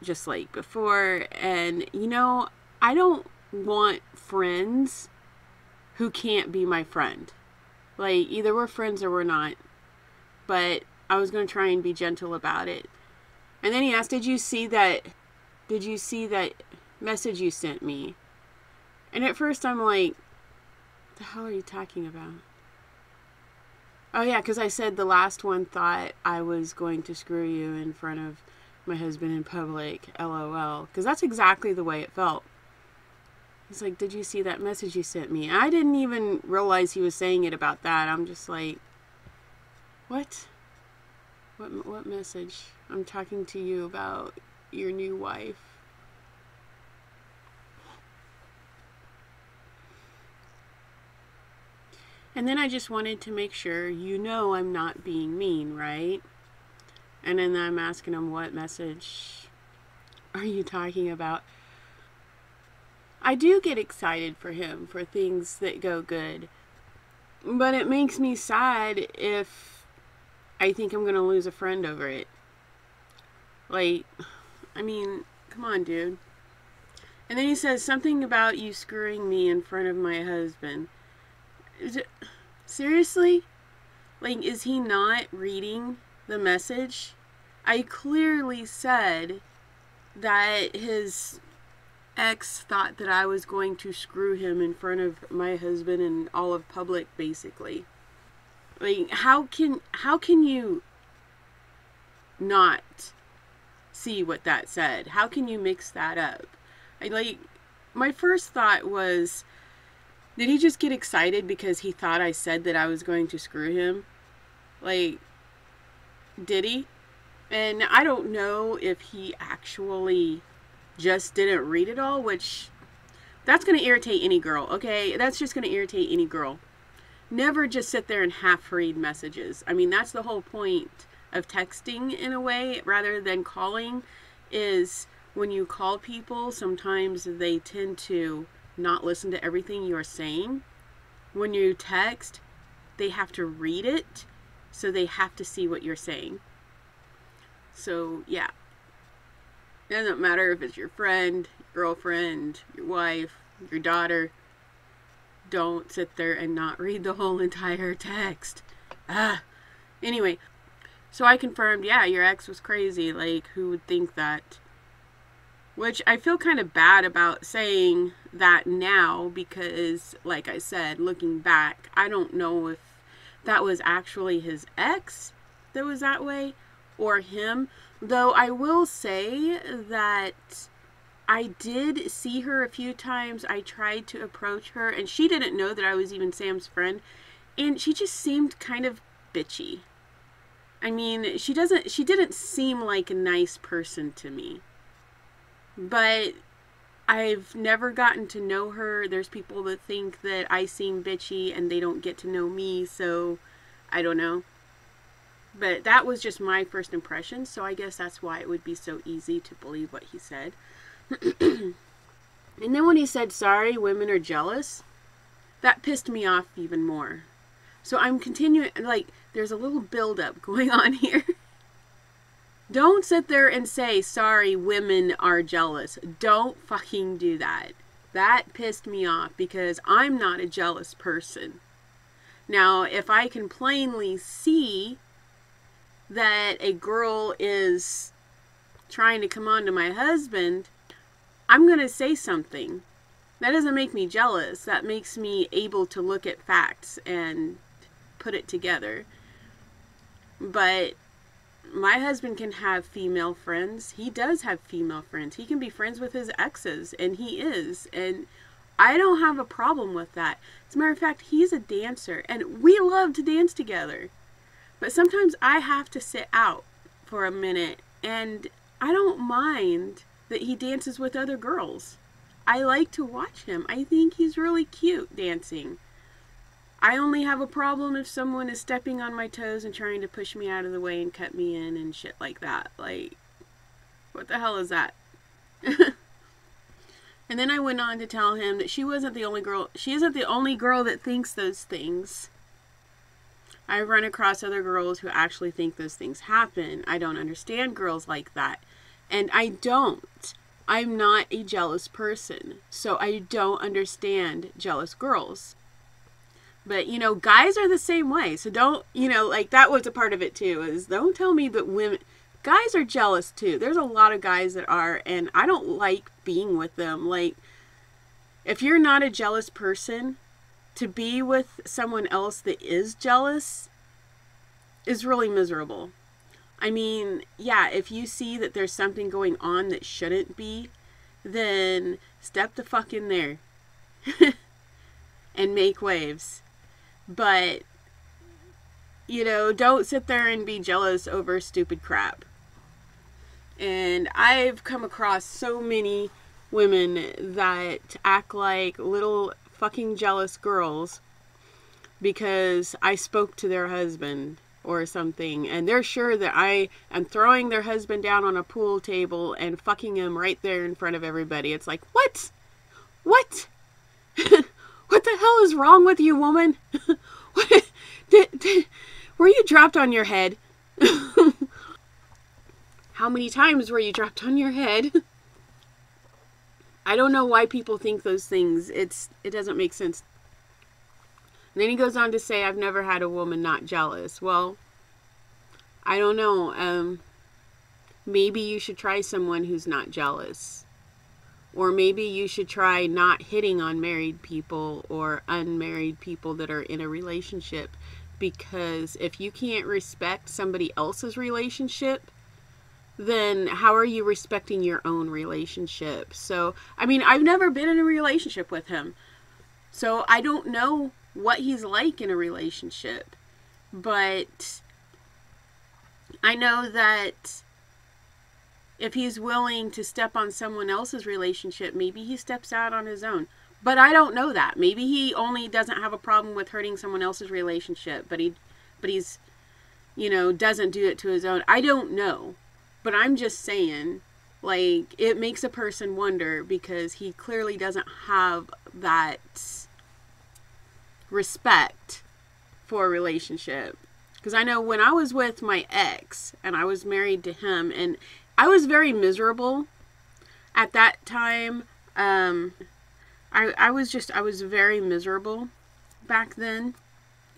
just like before. And, you know, I don't want friends who can't be my friend. Like, either we're friends or we're not. But I was going to try and be gentle about it. And then he asked, did you see that message you sent me? And at first I'm like, what the hell are you talking about? Oh yeah, because I said the last one thought I was going to screw you in front of my husband in public, LOL. Because that's exactly the way it felt. He's like, did you see that message you sent me? I didn't even realize he was saying it about that. I'm just like, what? What message? I'm talking to you about your new wife. And then I just wanted to make sure I'm not being mean, right? And then I'm asking him, what message are you talking about? I do get excited for him, for things that go good. But it makes me sad if I think I'm going to lose a friend over it. Like, I mean, come on, dude. And then he says something about you screwing me in front of my husband. Seriously? Like, is he not reading the message? I clearly said that his ex thought that I was going to screw him in front of my husband and all of public, basically. Like, how can you not see what that said? How can you mix that up? My first thought was, did he just get excited because he thought I said that I was going to screw him? Like, did he? And I don't know if he actually just didn't read it all, which, that's going to irritate any girl, okay? That's just going to irritate any girl. Never just sit there and half read messages. I mean, that's the whole point of texting in a way, rather than calling, is when you call people, sometimes they tend to not listen to everything you're saying. When you text, they have to read it, so they have to see what you're saying. So, yeah. It doesn't matter if it's your friend, your girlfriend, your wife, your daughter. Don't sit there and not read the whole entire text. Anyway, so I confirmed, yeah, your ex was crazy. Like, who would think that? Which I feel kind of bad about saying that now because, like I said, looking back, I don't know if that was actually his ex that was that way or him. Though I will say that I did see her a few times. I tried to approach her and she didn't know that I was even Sam's friend. And she just seemed kind of bitchy. I mean, she didn't seem like a nice person to me. But I've never gotten to know her. There's people that think that I seem bitchy and they don't get to know me, so I don't know. But that was just my first impression, so I guess that's why it would be so easy to believe what he said. And then when he said, sorry, women are jealous, that pissed me off even more. So I'm continuing, like, there's a little buildup going on here. Don't sit there and say, sorry, women are jealous. Don't fucking do that. That pissed me off because I'm not a jealous person. Now, if I can plainly see that a girl is trying to come on to my husband, I'm going to say something. That doesn't make me jealous. That makes me able to look at facts and put it together. But my husband can have female friends. He does have female friends. He can be friends with his exes, and he is. And I don't have a problem with that. As a matter of fact, he's a dancer, and we love to dance together. But sometimes I have to sit out for a minute, and I don't mind that he dances with other girls. I like to watch him. I think he's really cute dancing. I only have a problem if someone is stepping on my toes and trying to push me out of the way and cut me in and shit like that. Like, what the hell is that? And then I went on to tell him that she wasn't the only girl. She isn't the only girl that thinks those things. I've run across other girls who actually think those things happen. I don't understand girls like that. And I don't. I'm not a jealous person. So I don't understand jealous girls. But, you know, guys are the same way. So don't, you know, like that was a part of it too. Is don't tell me that women, guys are jealous too. There's a lot of guys that are, and I don't like being with them. Like, if you're not a jealous person, to be with someone else that is jealous is really miserable. I mean, yeah, if you see that there's something going on that shouldn't be, then step the fuck in there and make waves. But, you know, don't sit there and be jealous over stupid crap. And I've come across so many women that act like little fucking jealous girls because I spoke to their husband or something, and they're sure that I am throwing their husband down on a pool table and fucking him right there in front of everybody. It's like, what? What? What the hell is wrong with you, woman? What? Were you dropped on your head? How many times were you dropped on your head? I don't know why people think those things. It doesn't make sense. And then he goes on to say, I've never had a woman not jealous. Well, I don't know. Maybe you should try someone who's not jealous. Or maybe you should try not hitting on married people or unmarried people that are in a relationship. Because if you can't respect somebody else's relationship, then how are you respecting your own relationship? So, I mean, I've never been in a relationship with him. So I don't know what he's like in a relationship. But I know that if he's willing to step on someone else's relationship, maybe he steps out on his own. But I don't know that. Maybe he only doesn't have a problem with hurting someone else's relationship, but he's, you know, doesn't do it to his own. I don't know. But I'm just saying, like, it makes a person wonder because he clearly doesn't have that respect for a relationship. Because I know when I was with my ex and I was married to him, and I was very miserable at that time. I was very miserable back then.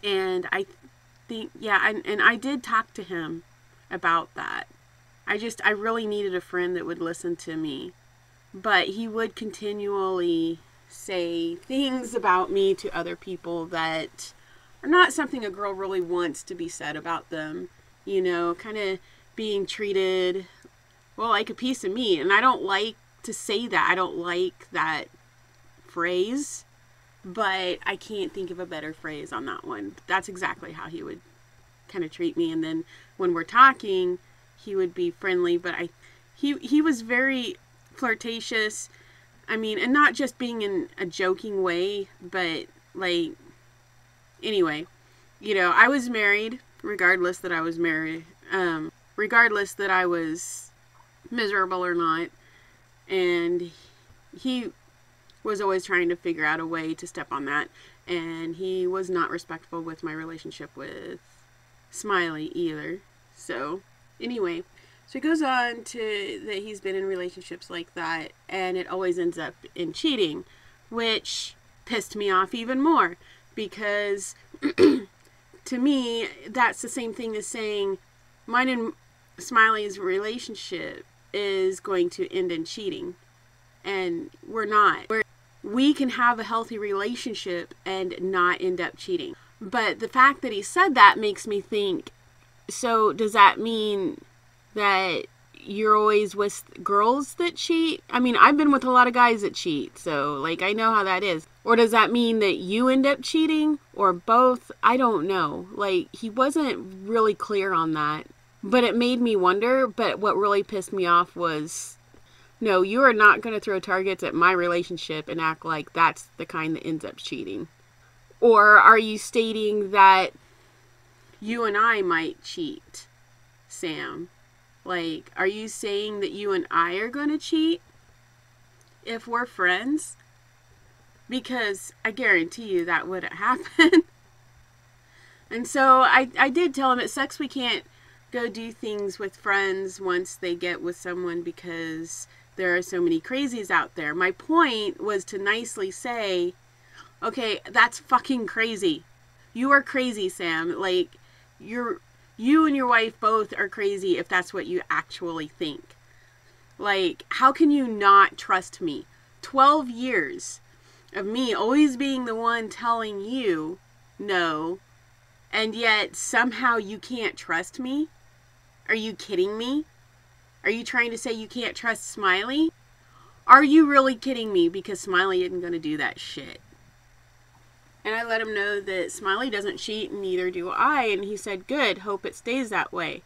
And I think, yeah, and I did talk to him about that. I really needed a friend that would listen to me. But he would continually say things about me to other people that are not something a girl really wants to be said about them. You know, kind of being treated, well, like a piece of meat. And I don't like to say that. I don't like that phrase. But I can't think of a better phrase on that one. That's exactly how he would kind of treat me. And then when we're talking, he would be friendly, but he was very flirtatious. I mean, and not just being in a joking way, but like, anyway, you know, I was married, regardless that I was married, regardless that I was miserable or not, and he was always trying to figure out a way to step on that, and he was not respectful with my relationship with Smiley either. So anyway, so he goes on to that he's been in relationships like that, and it always ends up in cheating, which pissed me off even more, because to me, that's the same thing as saying mine and Smiley's relationship is going to end in cheating, and we're not. We can have a healthy relationship and not end up cheating. But the fact that he said that makes me think, so does that mean that you're always with girls that cheat? I mean, I've been with a lot of guys that cheat, so, like, I know how that is. Or does that mean that you end up cheating? Or both? I don't know. Like, he wasn't really clear on that. But it made me wonder, but what really pissed me off was, no, you are not going to throw targets at my relationship and act like that's the kind that ends up cheating. Or are you stating that you and I might cheat, Sam? Like, are you saying that you and I are going to cheat if we're friends? Because I guarantee you that wouldn't happen. And so I did tell him it sucks we can't go do things with friends once they get with someone because there are so many crazies out there. My point was to nicely say, okay, that's fucking crazy. You are crazy, Sam. Like, you and your wife both are crazy if that's what you actually think. Like, how can you not trust me? 12 years of me always being the one telling you no, and yet somehow you can't trust me? Are you kidding me? Are you trying to say you can't trust Smiley? Are you really kidding me? Because Smiley isn't going to do that shit. And I let him know that Smiley doesn't cheat and neither do I. And he said, good, hope it stays that way.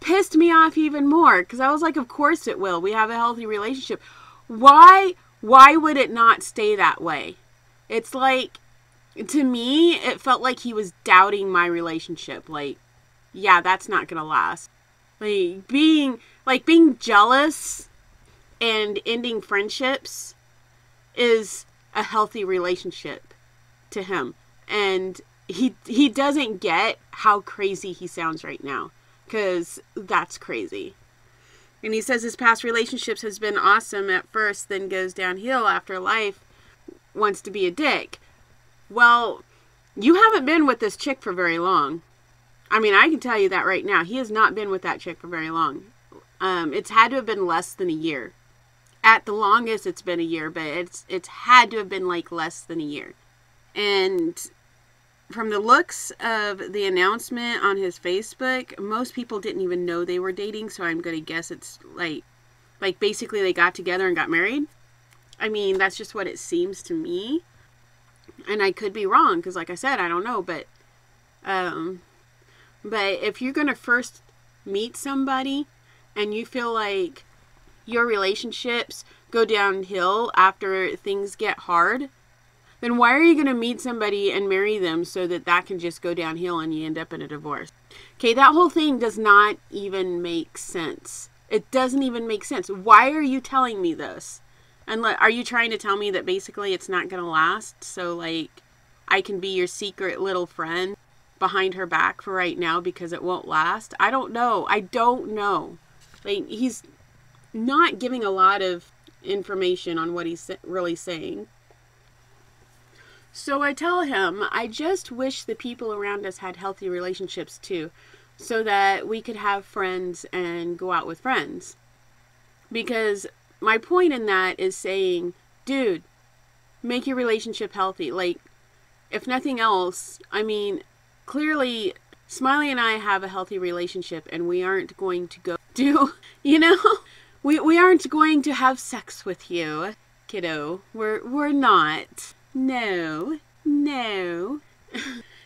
Pissed me off even more because I was like, of course it will. We have a healthy relationship. Why would it not stay that way? It's like, to me, it felt like he was doubting my relationship. Like, yeah, that's not going to last. Like, being jealous and ending friendships is a healthy relationship to him. And he doesn't get how crazy he sounds right now. Because that's crazy. And he says his past relationships has been awesome at first, then goes downhill after life wants to be a dick. Well, you haven't been with this chick for very long. I mean, I can tell you that right now. He has not been with that chick for very long. It's had to have been less than a year. At the longest, it's been a year, but it's had to have been like less than a year. And from the looks of the announcement on his Facebook, most people didn't even know they were dating, so I'm going to guess it's like basically they got together and got married. I mean, that's just what it seems to me. And I could be wrong, because like I said, I don't know, but if you're going to first meet somebody and you feel like your relationships go downhill after things get hard, then why are you going to meet somebody and marry them so that can just go downhill and you end up in a divorce? Okay, that whole thing does not even make sense. It doesn't even make sense. Why are you telling me this? And are you trying to tell me that basically it's not going to last? So, like, I can be your secret little friend behind her back for right now because it won't last? I don't know. I don't know. Like, he's not giving a lot of information on what he's really saying. So I tell him, I just wish the people around us had healthy relationships too, so that we could have friends and go out with friends. Because my point in that is saying, dude, make your relationship healthy. Like, if nothing else, I mean, clearly Smiley and I have a healthy relationship and we aren't going to go do, we aren't going to have sex with you, kiddo. We're not. No. And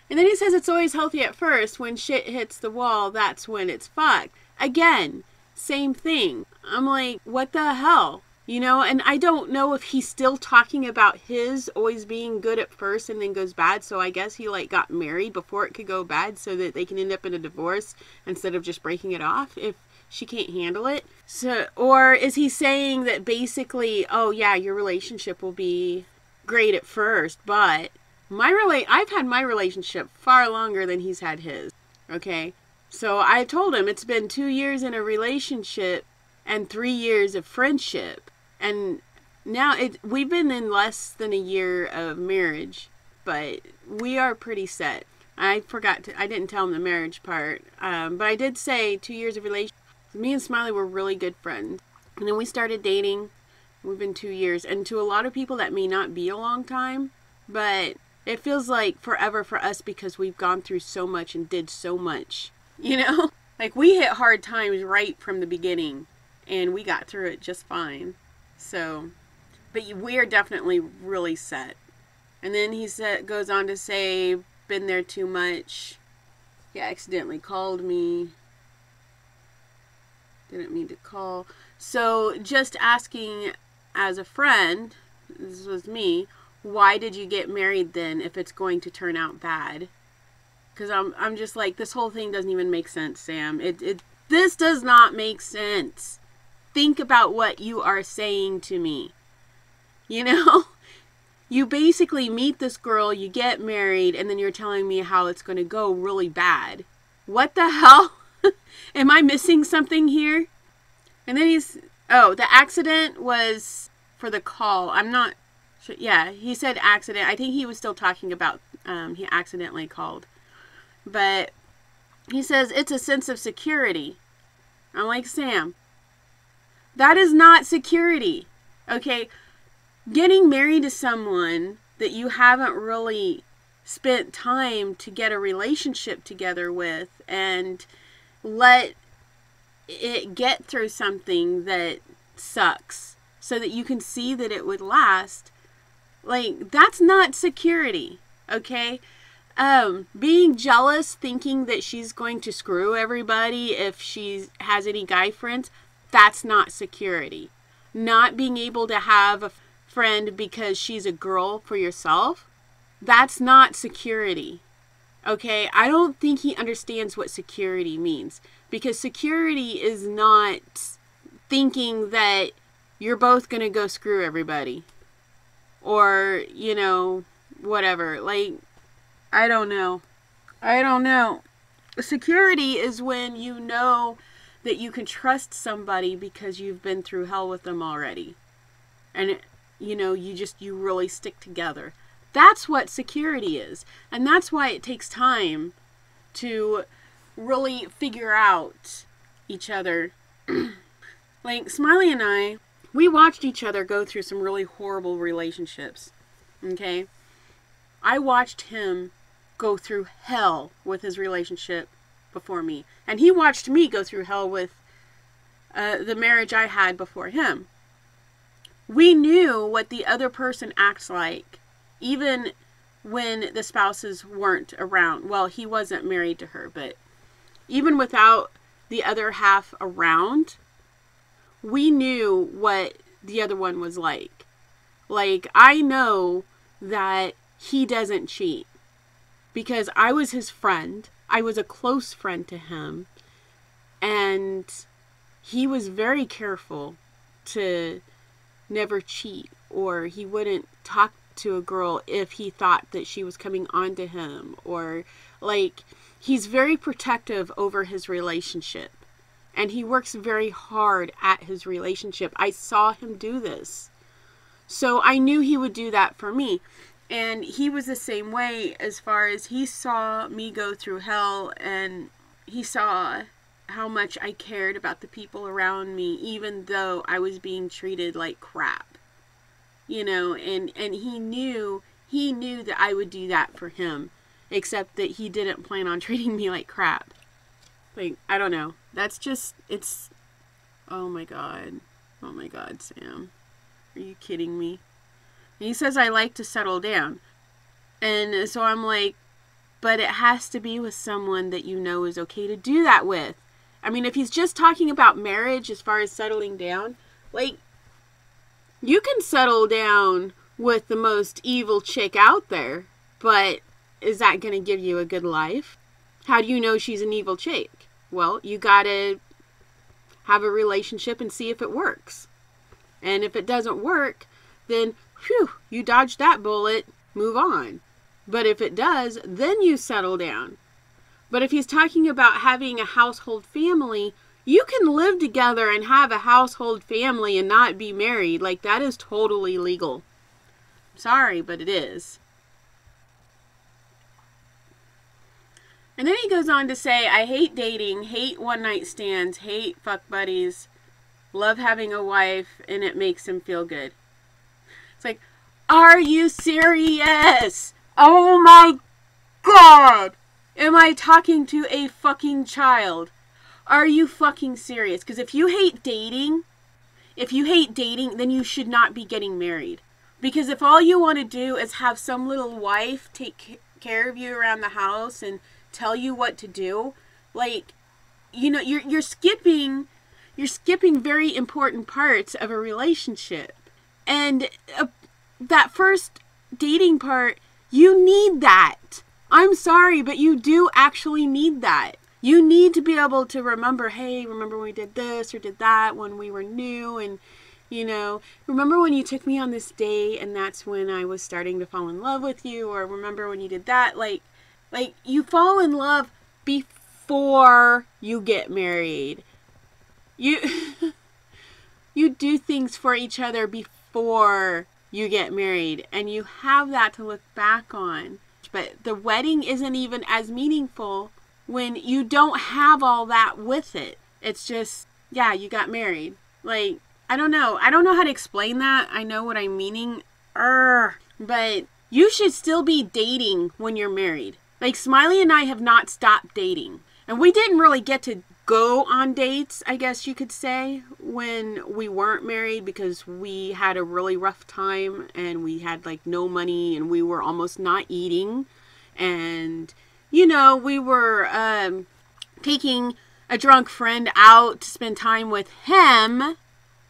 then he says it's always healthy at first. When shit hits the wall, that's when it's fucked. Again, same thing. I'm like, what the hell? And I don't know if he's still talking about his always being good at first and then goes bad. So I guess he got married before it could go bad so that they can end up in a divorce instead of just breaking it off if she can't handle it. So, or is he saying that basically, oh yeah, your relationship will be great at first, but I've had my relationship far longer than he's had his. Okay, so I told him it's been 2 years in a relationship and 3 years of friendship, and now we've been in less than a year of marriage, but we are pretty set. I didn't tell him the marriage part, but I did say 2 years of relationship. Me and Smiley were really good friends, and then we started dating. We've been 2 years, and to a lot of people that may not be a long time, but it feels like forever for us because we've gone through so much and did so much, Like, we hit hard times right from the beginning, and we got through it just fine. So, but we are definitely really set. And then he goes on to say, been there too much. He accidentally called me. Didn't mean to call. So, just asking as a friend, this was me, why did you get married then if it's going to turn out bad? Because I'm just like, this whole thing doesn't even make sense, Sam. This does not make sense. Think about what you are saying to me. You basically meet this girl, you get married, and then you're telling me how it's going to go really bad. What the hell? Am I missing something here? And then the accident was for the call. I'm not sure. Yeah, he said accident. I think he was still talking about he accidentally called. But he says it's a sense of security. I'm like, Sam, that is not security. Okay? Getting married to someone that you haven't really spent time to get a relationship together with and let get through something that sucks so that you can see that it would last, like, that's not security, okay? Being jealous, thinking that she's going to screw everybody if she has any guy friends, that's not security. Not being able to have a friend because she's a girl for yourself, that's not security. Okay, I don't think he understands what security means, because security is not thinking that you're both going to go screw everybody or, you know, whatever. Like, I don't know. Security is when you know that you can trust somebody because you've been through hell with them already. And, you know, you really stick together. That's what security is. And that's why it takes time to really figure out each other. Like, Smiley and I, we watched each other go through some really horrible relationships. Okay? I watched him go through hell with his relationship before me. And he watched me go through hell with the marriage I had before him. We knew what the other person acts like, even when the spouses weren't around. Well, he wasn't married to her, but even without the other half around, we knew what the other one was like. Like, I know that he doesn't cheat because I was his friend. I was a close friend to him, and he was very careful to never cheat, or he wouldn't talk to a girl if he thought that she was coming on to him, or like, he's very protective over his relationship, and he works very hard at his relationship. I saw him do this, so I knew he would do that for me. And he was the same way, as far as he saw me go through hell, and he saw how much I cared about the people around me, even though I was being treated like crap. You know, and he knew that I would do that for him, except that he didn't plan on treating me like crap. Like, I don't know. That's just, it's, oh my God. Oh my God, Sam. Are you kidding me? And he says I like to settle down. And so I'm like, but it has to be with someone that you know is okay to do that with. I mean, if he's just talking about marriage as far as settling down, like, you can settle down with the most evil chick out there, but is that going to give you a good life? How do you know she's an evil chick? Well, you got to have a relationship and see if it works. And if it doesn't work, then, phew, you dodged that bullet, move on. But if it does, then you settle down. But if he's talking about having a household family, you can live together and have a household family and not be married. Like, that is totally legal. Sorry, but it is. And then he goes on to say, I hate dating, hate one-night stands, hate fuck buddies, love having a wife, and it makes him feel good. It's like, are you serious? Oh my God! Am I talking to a fucking child? Are you fucking serious? Because if you hate dating, then you should not be getting married. Because if all you want to do is have some little wife take care of you around the house and tell you what to do, like, you know, you're skipping very important parts of a relationship. And that first dating part, you need that. I'm sorry, but you do actually need that. You need to be able to remember, hey, remember when we did this or did that when we were new, and, you know, remember when you took me on this date and that's when I was starting to fall in love with you, or remember when you did that. Like you fall in love before you get married. You do things for each other before you get married, and you have that to look back on. But the wedding isn't even as meaningful when you don't have all that with it. It's just, yeah, you got married. Like, I don't know how to explain that. I know what I'm meaning. But you should still be dating when you're married. Like, Smiley and I have not stopped dating. And we didn't really get to go on dates, I guess you could say, when we weren't married because we had a really rough time and we had like no money and we were almost not eating. And, you know, we were taking a drunk friend out to spend time with him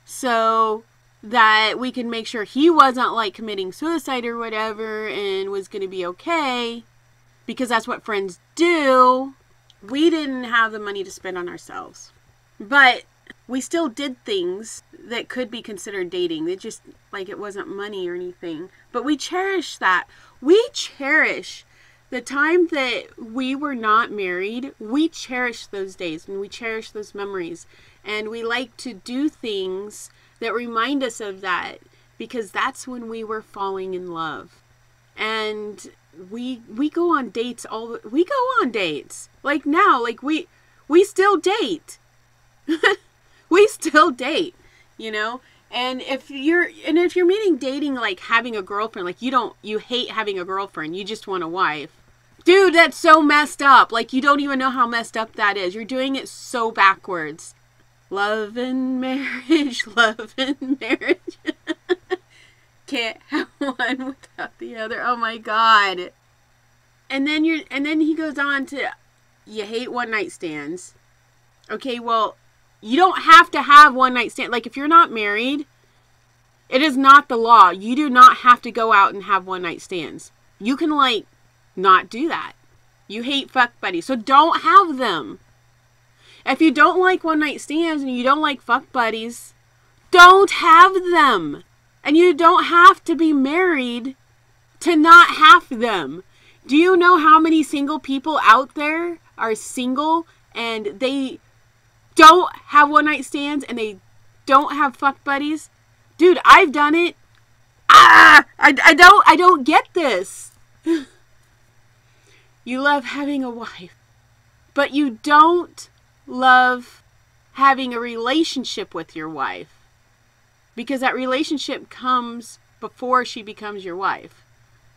so that we could make sure he wasn't like committing suicide or whatever and was going to be okay, because that's what friends do. We didn't have the money to spend on ourselves, but we still did things that could be considered dating. It just, like, it wasn't money or anything, but we cherish that. We cherish the time that we were not married. We cherish those days and we cherish those memories, and we like to do things that remind us of that, because that's when we were falling in love. And we go on dates we go on dates. Like now, like we still date. We still date, you know? And if you're meaning dating like having a girlfriend, like you hate having a girlfriend, you just want a wife. Dude, that's so messed up. Like, you don't even know how messed up that is. You're doing it so backwards. Love and marriage, love and marriage. Can't have one without the other. Oh my God. And then he goes on to, you hate one night stands. Okay, well, you don't have to have one night stand. Like, if you're not married, it is not the law. You do not have to go out and have one night stands. You can, like, not do that. You hate fuck buddies, so don't have them. If you don't like one night stands and you don't like fuck buddies, don't have them. And you don't have to be married to not have them. Do you know how many single people out there are single and they don't have one night stands and they don't have fuck buddies? Dude, I've done it. I don't get this. You love having a wife, but you don't love having a relationship with your wife, because that relationship comes before she becomes your wife.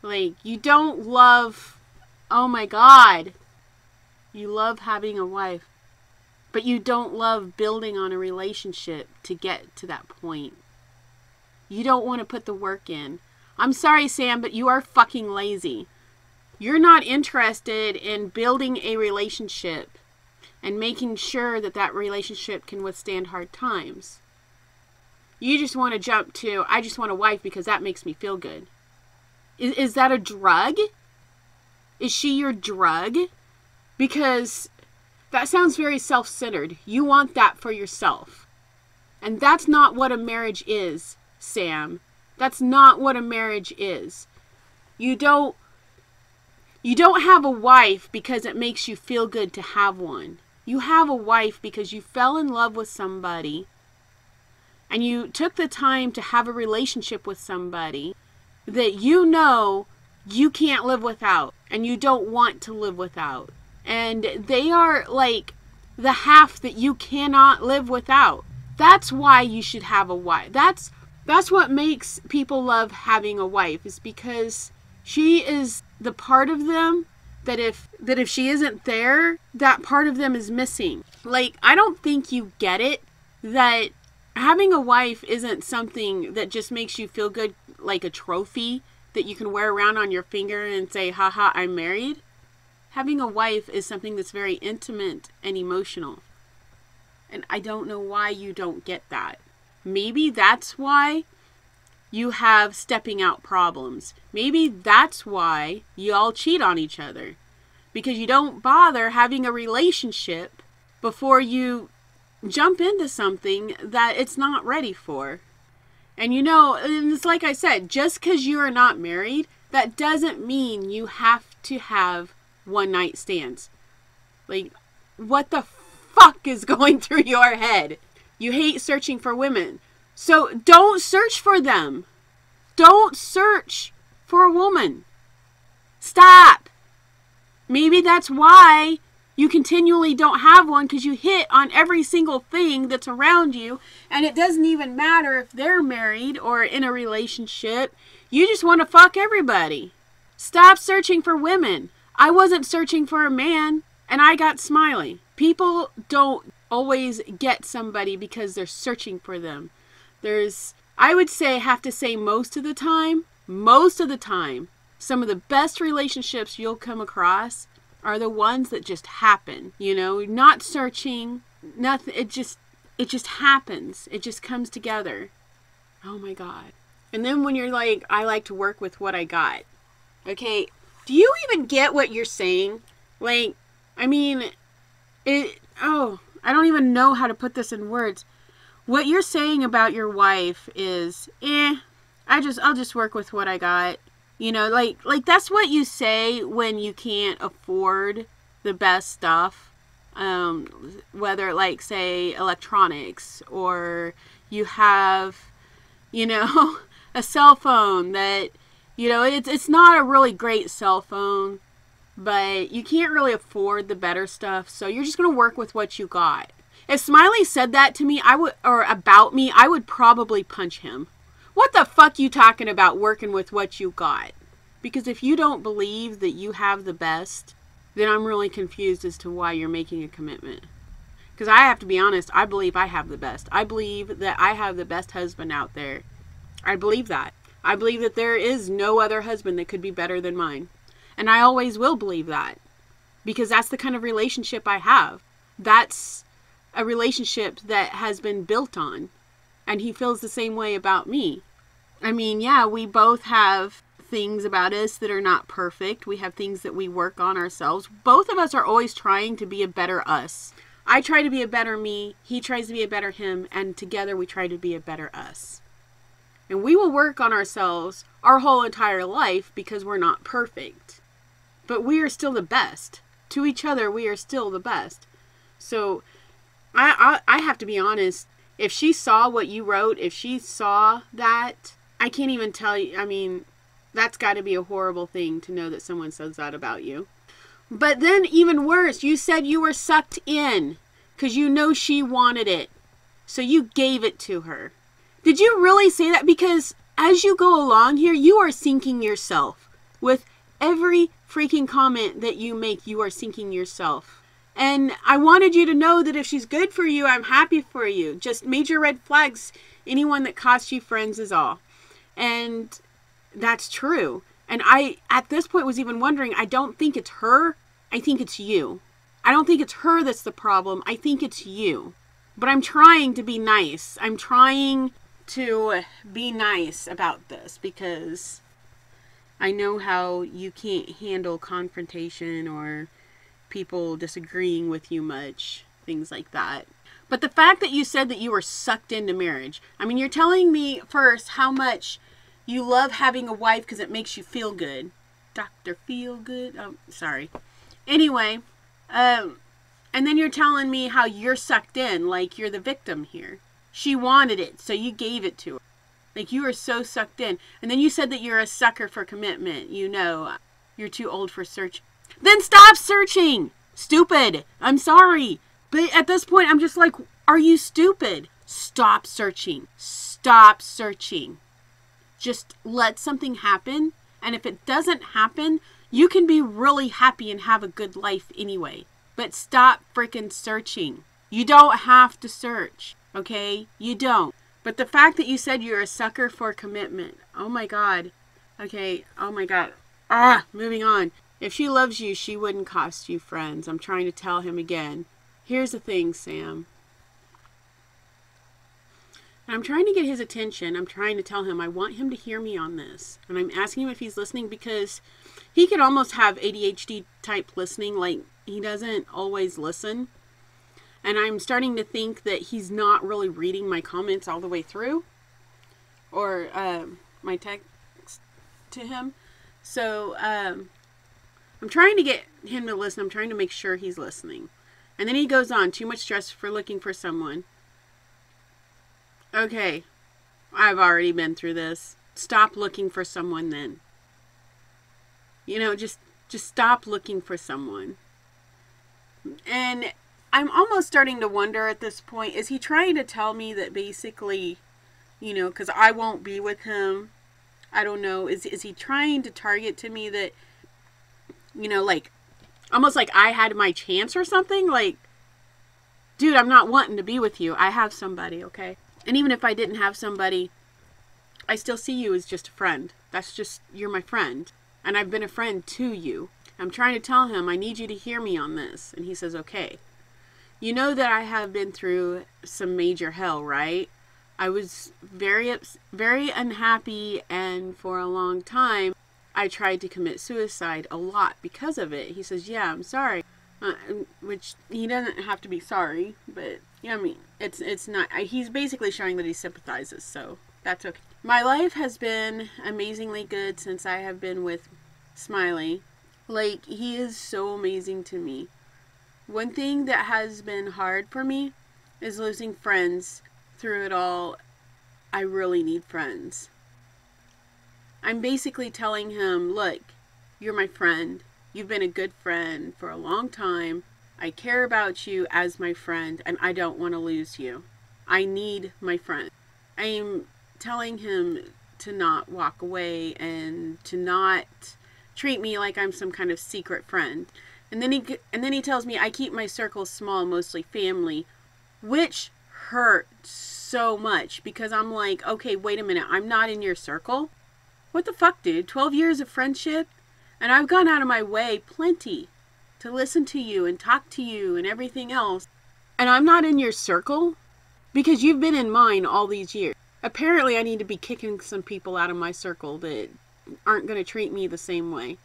Like, you don't love, oh my God, you love having a wife, but you don't love building on a relationship to get to that point. You don't want to put the work in. I'm sorry, Sam, but you are fucking lazy. You're not interested in building a relationship and making sure that that relationship can withstand hard times. You just want to jump to, I just want a wife because that makes me feel good. Is that a drug? Is she your drug? Because that sounds very self-centered. You want that for yourself. And that's not what a marriage is, Sam. That's not what a marriage is. You don't have a wife because it makes you feel good to have one. You have a wife because you fell in love with somebody and you took the time to have a relationship with somebody that you know you can't live without and you don't want to live without. And they are like the half that you cannot live without. That's why you should have a wife. That's what makes people love having a wife, is because she is the part of them that if she isn't there, that part of them is missing. Like, I don't think you get it, that having a wife isn't something that just makes you feel good, like a trophy that you can wear around on your finger and say, haha, I'm married. Having a wife is something that's very intimate and emotional. And I don't know why you don't get that. Maybe that's why you have stepping out problems. Maybe that's why you all cheat on each other. Because you don't bother having a relationship before you jump into something that it's not ready for. And you know, and it's like I said, just because you are not married, that doesn't mean you have to have one night stands. Like, what the fuck is going through your head? You hate searching for women. So don't search for them. Don't search for a woman. Stop. Maybe that's why you continually don't have one, because you hit on every single thing that's around you, and it doesn't even matter if they're married or in a relationship. You just want to fuck everybody. Stop searching for women. I wasn't searching for a man. And I got Smiley. People don't always get somebody because they're searching for them. I would say, have to say most of the time, some of the best relationships you'll come across are the ones that just happen. Not searching, nothing. It just happens. It just comes together. Oh my God. And then when you're like, I like to work with what I got. Okay, do you even get what you're saying? Like, I mean, I don't even know how to put this in words. What you're saying about your wife is, I'll just work with what I got. Like that's what you say when you can't afford the best stuff. Whether like, say, electronics, or you have, a cell phone that, it's not a really great cell phone, but you can't really afford the better stuff. So you're just going to work with what you got. If Smiley said that to me, about me, I would probably punch him. What the fuck you talking about working with what you got? Because if you don't believe that you have the best, then I'm really confused as to why you're making a commitment. Because I have to be honest, I believe I have the best. I believe that I have the best husband out there. I believe that. I believe that there is no other husband that could be better than mine. And I always will believe that. Because that's the kind of relationship I have. That's a relationship that has been built on. And he feels the same way about me. I mean, yeah, we both have things about us that are not perfect. We have things that we work on ourselves. Both of us are always trying to be a better us. I try to be a better me. He tries to be a better him. And together we try to be a better us. And we will work on ourselves our whole entire life because we're not perfect. But we are still the best. To each other, we are still the best. So I have to be honest. If she saw what you wrote, if she saw that, I can't even tell you. I mean, that's got to be a horrible thing to know that someone says that about you. But then even worse, you said you were sucked in because you know she wanted it. So you gave it to her. Did you really say that? Because as you go along here, you are sinking yourself. With every freaking comment that you make, you are sinking yourself. And I wanted you to know that if she's good for you, I'm happy for you. Just major red flags. Anyone that costs you friends is all. And that's true. And I, at this point, was even wondering, I don't think it's her. I think it's you. I don't think it's her that's the problem. I think it's you. But I'm trying to be nice. I'm trying to be nice about this because I know how you can't handle confrontation or people disagreeing with you much, things like that. But the fact that you said that you were sucked into marriage, I mean, you're telling me first how much you love having a wife because it makes you feel good. Dr. Feel Good? Oh, sorry. Anyway, and then you're telling me how you're sucked in, like you're the victim here. She wanted it, so you gave it to her. Like you are so sucked in. And then you said that you're a sucker for commitment. You're too old for search. Then stop searching! Stupid! I'm sorry. But at this point, I'm just like, are you stupid? Stop searching. Stop searching. Just let something happen. And if it doesn't happen, you can be really happy and have a good life anyway. But stop freaking searching. You don't have to search. Okay? You don't. But the fact that you said you're a sucker for commitment. Oh my God. Okay. Oh my God. Moving on. If she loves you, she wouldn't cost you friends. I'm trying to tell him again. Here's the thing, Sam. And I'm trying to get his attention. I'm trying to tell him I want him to hear me on this. And I'm asking him if he's listening because he could almost have ADHD type listening. Like, he doesn't always listen. And I'm starting to think that he's not really reading my comments all the way through. Or my text to him. So, I'm trying to get him to listen. I'm trying to make sure he's listening. And then he goes on. Too much stress for looking for someone. Okay. I've already been through this. Stop looking for someone then. Just stop looking for someone. And I'm almost starting to wonder at this point, is he trying to tell me that basically, because I won't be with him? I don't know. Is he trying to target to me that, like, almost like I had my chance or something. Like, dude, I'm not wanting to be with you. I have somebody, okay? And even if I didn't have somebody, I still see you as just a friend. That's just, you're my friend. And I've been a friend to you. I'm trying to tell him, I need you to hear me on this. And he says, okay. You know that I have been through some major hell, right? I was very unhappy, and for a long time, I tried to commit suicide a lot because of it. He says, yeah, I'm sorry. Which, he doesn't have to be sorry, but, I mean, it's not, he's basically showing that he sympathizes, so that's okay. My life has been amazingly good since I have been with Smiley. Like, he is so amazing to me. One thing that has been hard for me is losing friends through it all. I really need friends. I'm basically telling him, look, you're my friend. You've been a good friend for a long time. I care about you as my friend, and I don't want to lose you. I need my friend. I'm telling him to not walk away and to not treat me like I'm some kind of secret friend. And then he tells me I keep my circle small, mostly family, which hurts so much because I'm like, okay, wait a minute, I'm not in your circle? What the fuck, dude? 12 years of friendship? And I've gone out of my way plenty to listen to you and talk to you and everything else. And I'm not in your circle? Because you've been in mine all these years. Apparently I need to be kicking some people out of my circle that aren't going to treat me the same way.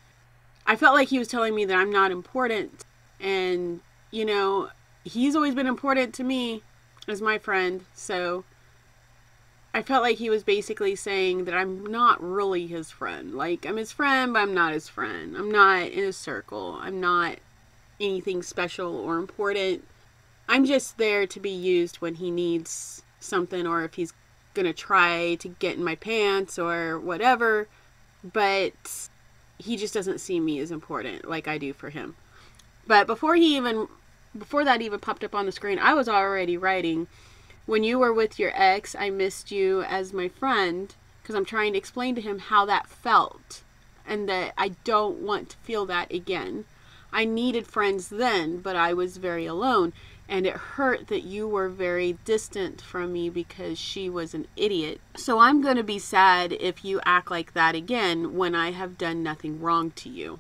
I felt like he was telling me that I'm not important. And, he's always been important to me as my friend. So I felt like he was basically saying that I'm not really his friend. Like, I'm his friend, but I'm not his friend. I'm not in his circle. I'm not anything special or important. I'm just there to be used when he needs something, or if he's going to try to get in my pants or whatever. But he just doesn't see me as important like I do for him. But before that even popped up on the screen, I was already writing, when you were with your ex, I missed you as my friend, because I'm trying to explain to him how that felt and that I don't want to feel that again. I needed friends then, but I was very alone, and it hurt that you were very distant from me because she was an idiot. So I'm going to be sad if you act like that again when I have done nothing wrong to you.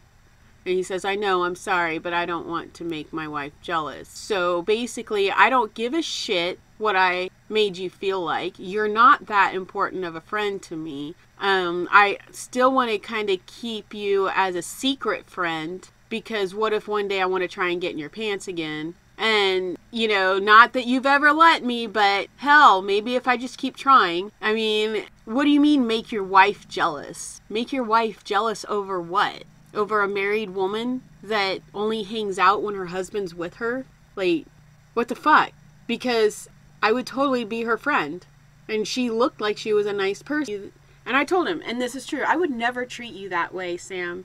And he says, I know, I'm sorry, but I don't want to make my wife jealous. So basically, I don't give a shit what I made you feel like. You're not that important of a friend to me. I still want to kind of keep you as a secret friend, because what if one day I want to try and get in your pants again? And, not that you've ever let me, but hell, maybe if I just keep trying. I mean, what do you mean make your wife jealous? Make your wife jealous over what? Over a married woman that only hangs out when her husband's with her? Like, what the fuck? Because I would totally be her friend. And she looked like she was a nice person. And I told him, and this is true, I would never treat you that way, Sam.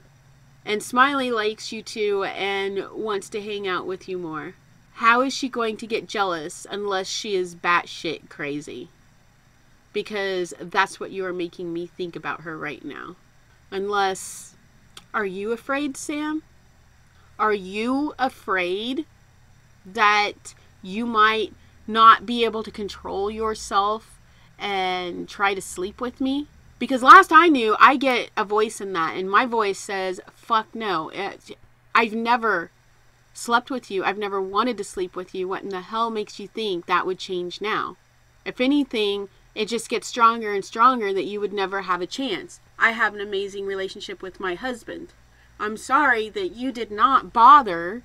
And Smiley likes you too and wants to hang out with you more. How is she going to get jealous unless she is batshit crazy? Because that's what you are making me think about her right now. Unless, are you afraid, Sam? Are you afraid that you might not be able to control yourself and try to sleep with me? Because last I knew, I get a voice in that, and my voice says, fuck no. I've never slept with you. I've never wanted to sleep with you. What in the hell makes you think that would change now? If anything, it just gets stronger and stronger that you would never have a chance. I have an amazing relationship with my husband. I'm sorry that you did not bother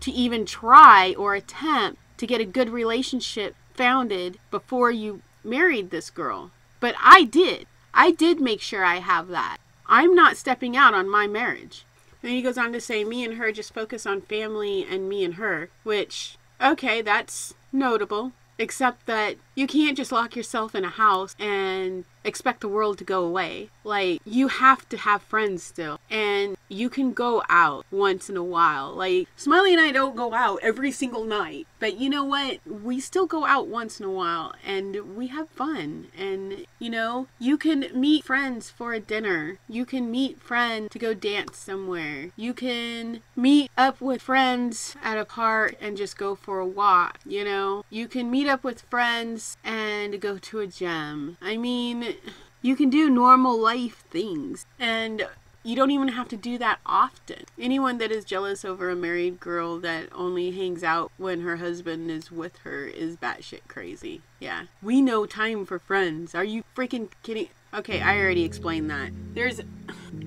to even try or attempt to get a good relationship founded before you married this girl. But I did. I did make sure I have that. I'm not stepping out on my marriage. And he goes on to say, me and her just focus on family and me and her, which, okay, that's notable. Except that you can't just lock yourself in a house and expect the world to go away. Like, you have to have friends still. And you can go out once in a while. Like, Smiley and I don't go out every single night. But you know what? We still go out once in a while. And we have fun. And, you know, you can meet friends for a dinner. You can meet friends to go dance somewhere. You can meet up with friends at a park and just go for a walk, you know? You can meet up with friends and go to a gym. I mean, you can do normal life things. And you don't even have to do that often. Anyone that is jealous over a married girl that only hangs out when her husband is with her is batshit crazy. Yeah. We know time for friends. Are you freaking kidding? Okay, I already explained that.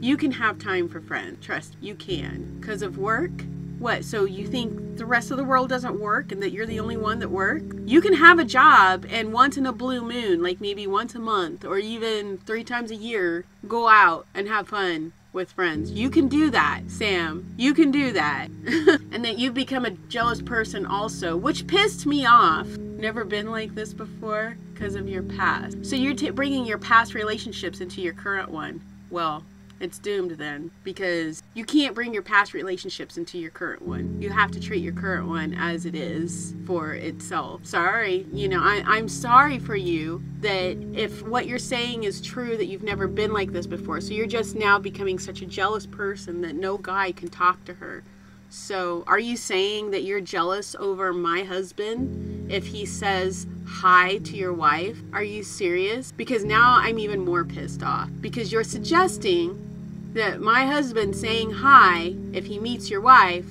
You can have time for friends. Trust, you can. Because of work? What, so you think the rest of the world doesn't work and that you're the only one that works? You can have a job and once in a blue moon, like maybe once a month or even 3 times a year, go out and have fun with friends. You can do that, Sam. You can do that. And that you've become a jealous person also, which pissed me off. Never been like this before because of your past. So you're bringing your past relationships into your current one. Well, it's doomed then, because you can't bring your past relationships into your current one. You have to treat your current one as it is for itself. Sorry, you know, I'm sorry for you that if what you're saying is true, that you've never been like this before. So you're just now becoming such a jealous person that no guy can talk to her. So are you saying that you're jealous over my husband if he says hi to your wife? Are you serious? Because now I'm even more pissed off, because you're suggesting that my husband saying hi if he meets your wife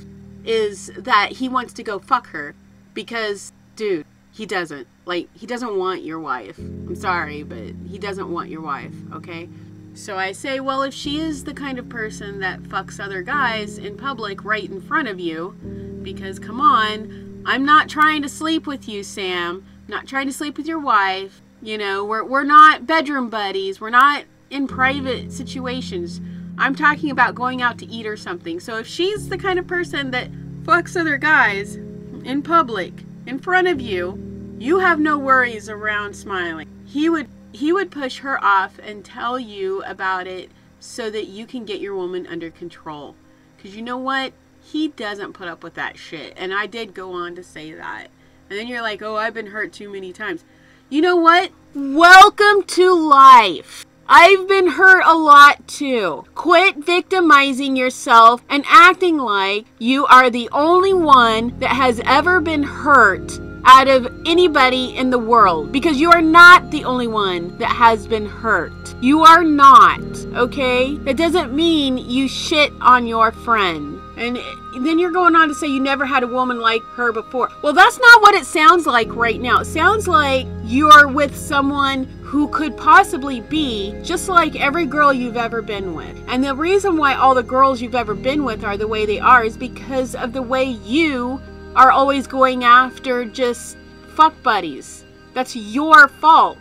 is that he wants to go fuck her. Because, dude, he doesn't. Like, he doesn't want your wife. I'm sorry, but he doesn't want your wife, okay? So I say, well, if she is the kind of person that fucks other guys in public right in front of you, because come on, I'm not trying to sleep with you, Sam. I'm not trying to sleep with your wife. You know, we're not bedroom buddies. We're not in private situations. I'm talking about going out to eat or something. So if she's the kind of person that fucks other guys in public in front of you, you have no worries around Smiley. He would push her off and tell you about it so that you can get your woman under control. Because you know what? He doesn't put up with that shit. And I did go on to say that. And then you're like, oh, I've been hurt too many times. You know what? Welcome to life. I've been hurt a lot too. Quit victimizing yourself and acting like you are the only one that has ever been hurt out of anybody in the world, because you are not the only one that has been hurt. You are not, okay? That doesn't mean you shit on your friend. And then you're going on to say you never had a woman like her before. Well, that's not what it sounds like right now. It sounds like you're with someone who could possibly be just like every girl you've ever been with. And the reason why all the girls you've ever been with are the way they are is because of the way you are always going after just fuck buddies. That's your fault.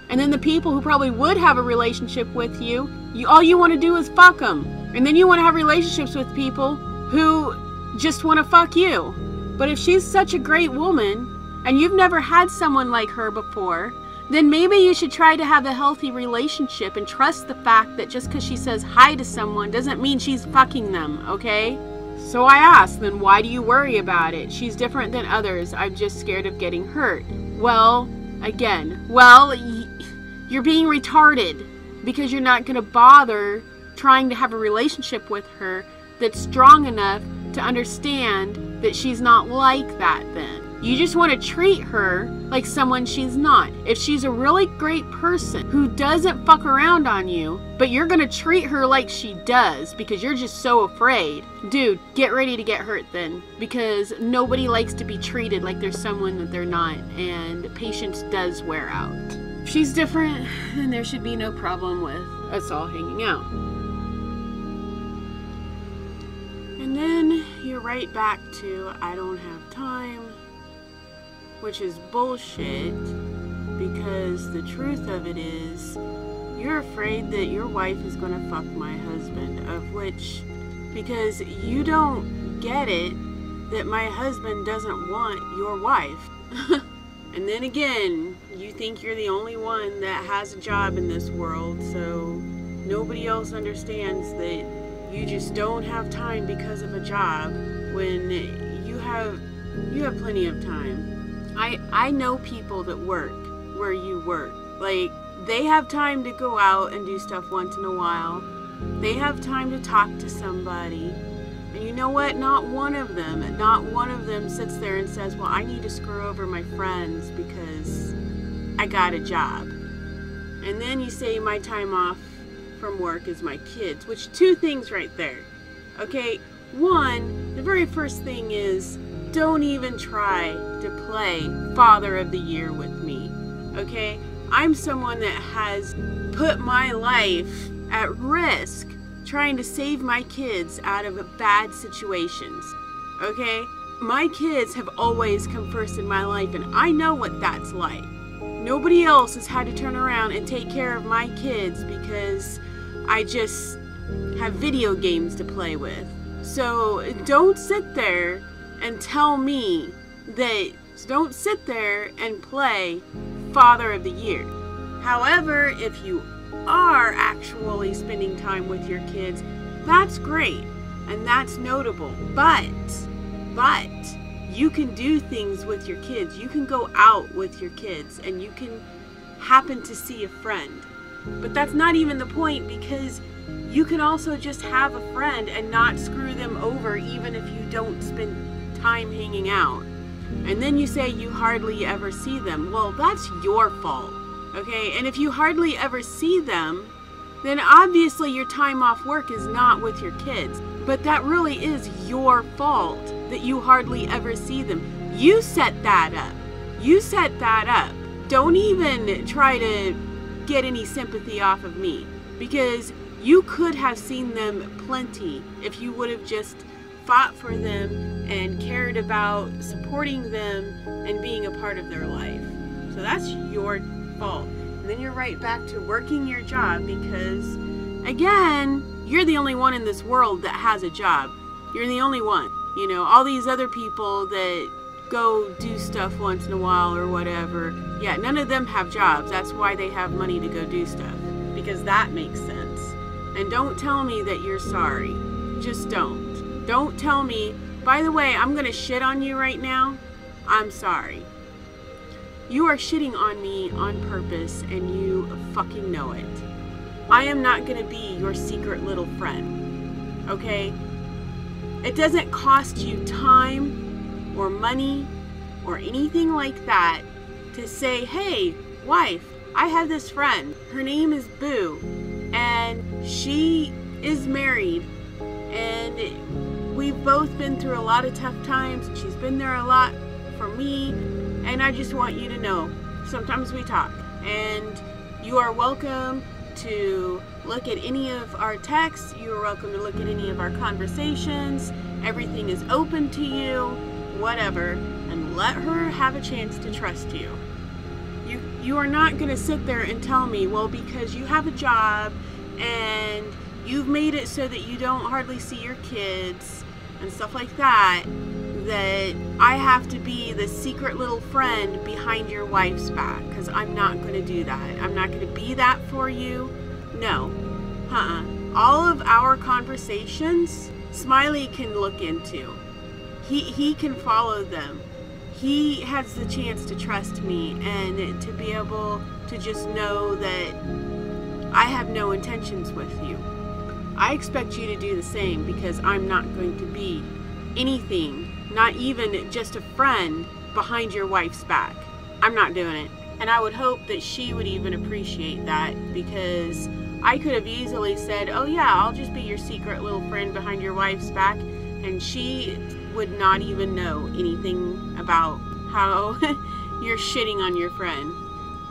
And then the people who probably would have a relationship with you, all you want to do is fuck them. And then you want to have relationships with people who just want to fuck you. But if she's such a great woman and you've never had someone like her before, then maybe you should try to have a healthy relationship and trust the fact that just because she says hi to someone doesn't mean she's fucking them, okay? So I asked, then why do you worry about it? She's different than others. I'm just scared of getting hurt. Well, again, you're being retarded because you're not going to bother trying to have a relationship with her that's strong enough to understand that she's not like that then. You just want to treat her like someone she's not. If she's a really great person who doesn't fuck around on you, but you're going to treat her like she does because you're just so afraid, dude, get ready to get hurt then. Because nobody likes to be treated like there's someone that they're not, and patience does wear out. If she's different, then there should be no problem with us all hanging out. And then you're right back to, I don't have time. Which is bullshit, because the truth of it is, you're afraid that your wife is going to fuck my husband, because you don't get it that my husband doesn't want your wife. And then again, you think you're the only one that has a job in this world, so nobody else understands that you just don't have time because of a job when you have plenty of time. I know people that work where you work. Like, they have time to go out and do stuff once in a while. They have time to talk to somebody. And you know what? Not one of them sits there and says, well, I need to screw over my friends because I got a job. And then you say my time off from work is my kids, which two things right there. Okay, one, the very first thing is don't even try to play Father of the Year with me. Okay, I'm someone that has put my life at risk trying to save my kids out of bad situations. Okay, my kids have always come first in my life, and I know what that's like. Nobody else has had to turn around and take care of my kids because I just have video games to play with. So don't sit there and tell me that, don't sit there and play Father of the Year. However, if you are actually spending time with your kids, that's great and that's notable. But you can do things with your kids. You can go out with your kids and you can happen to see a friend. But that's not even the point, because you can also just have a friend and not screw them over even if you don't spend time hanging out. And then you say you hardly ever see them. Well, that's your fault. Okay, and if you hardly ever see them, then obviously your time off work is not with your kids. But that really is your fault that you hardly ever see them. You set that up. You set that up. Don't even try to get any sympathy off of me, because you could have seen them plenty if you would have just fought for them and cared about supporting them and being a part of their life. So that's your fault. And then you're right back to working your job because, again, you're the only one in this world that has a job. You're the only one. You know, all these other people that go do stuff once in a while or whatever, yeah, none of them have jobs. That's why they have money to go do stuff, because that makes sense. And don't tell me that you're sorry. Just don't. Don't tell me, by the way, I'm gonna shit on you right now. I'm sorry. You are shitting on me on purpose and you fucking know it. I am not gonna be your secret little friend, okay? It doesn't cost you time or money or anything like that to say, hey, wife, I have this friend. Her name is Boo, and she is married, and we've both been through a lot of tough times, and she's been there a lot for me, and I just want you to know, sometimes we talk, and you are welcome to look at any of our texts, you are welcome to look at any of our conversations, everything is open to you, whatever, and let her have a chance to trust you. You are not going to sit there and tell me, well, because you have a job and you've made it so that you don't hardly see your kids and stuff like that, that I have to be the secret little friend behind your wife's back, because I'm not going to do that. I'm not going to be that for you. No. All of our conversations, Smiley can look into. He can follow them. He has the chance to trust me and to be able to just know that I have no intentions with you. I expect you to do the same, because I'm not going to be anything, not even just a friend, behind your wife's back. I'm not doing it. And I would hope that she would even appreciate that, because I could have easily said, oh yeah, I'll just be your secret little friend behind your wife's back, and she would not even know anything about how you're shitting on your friend.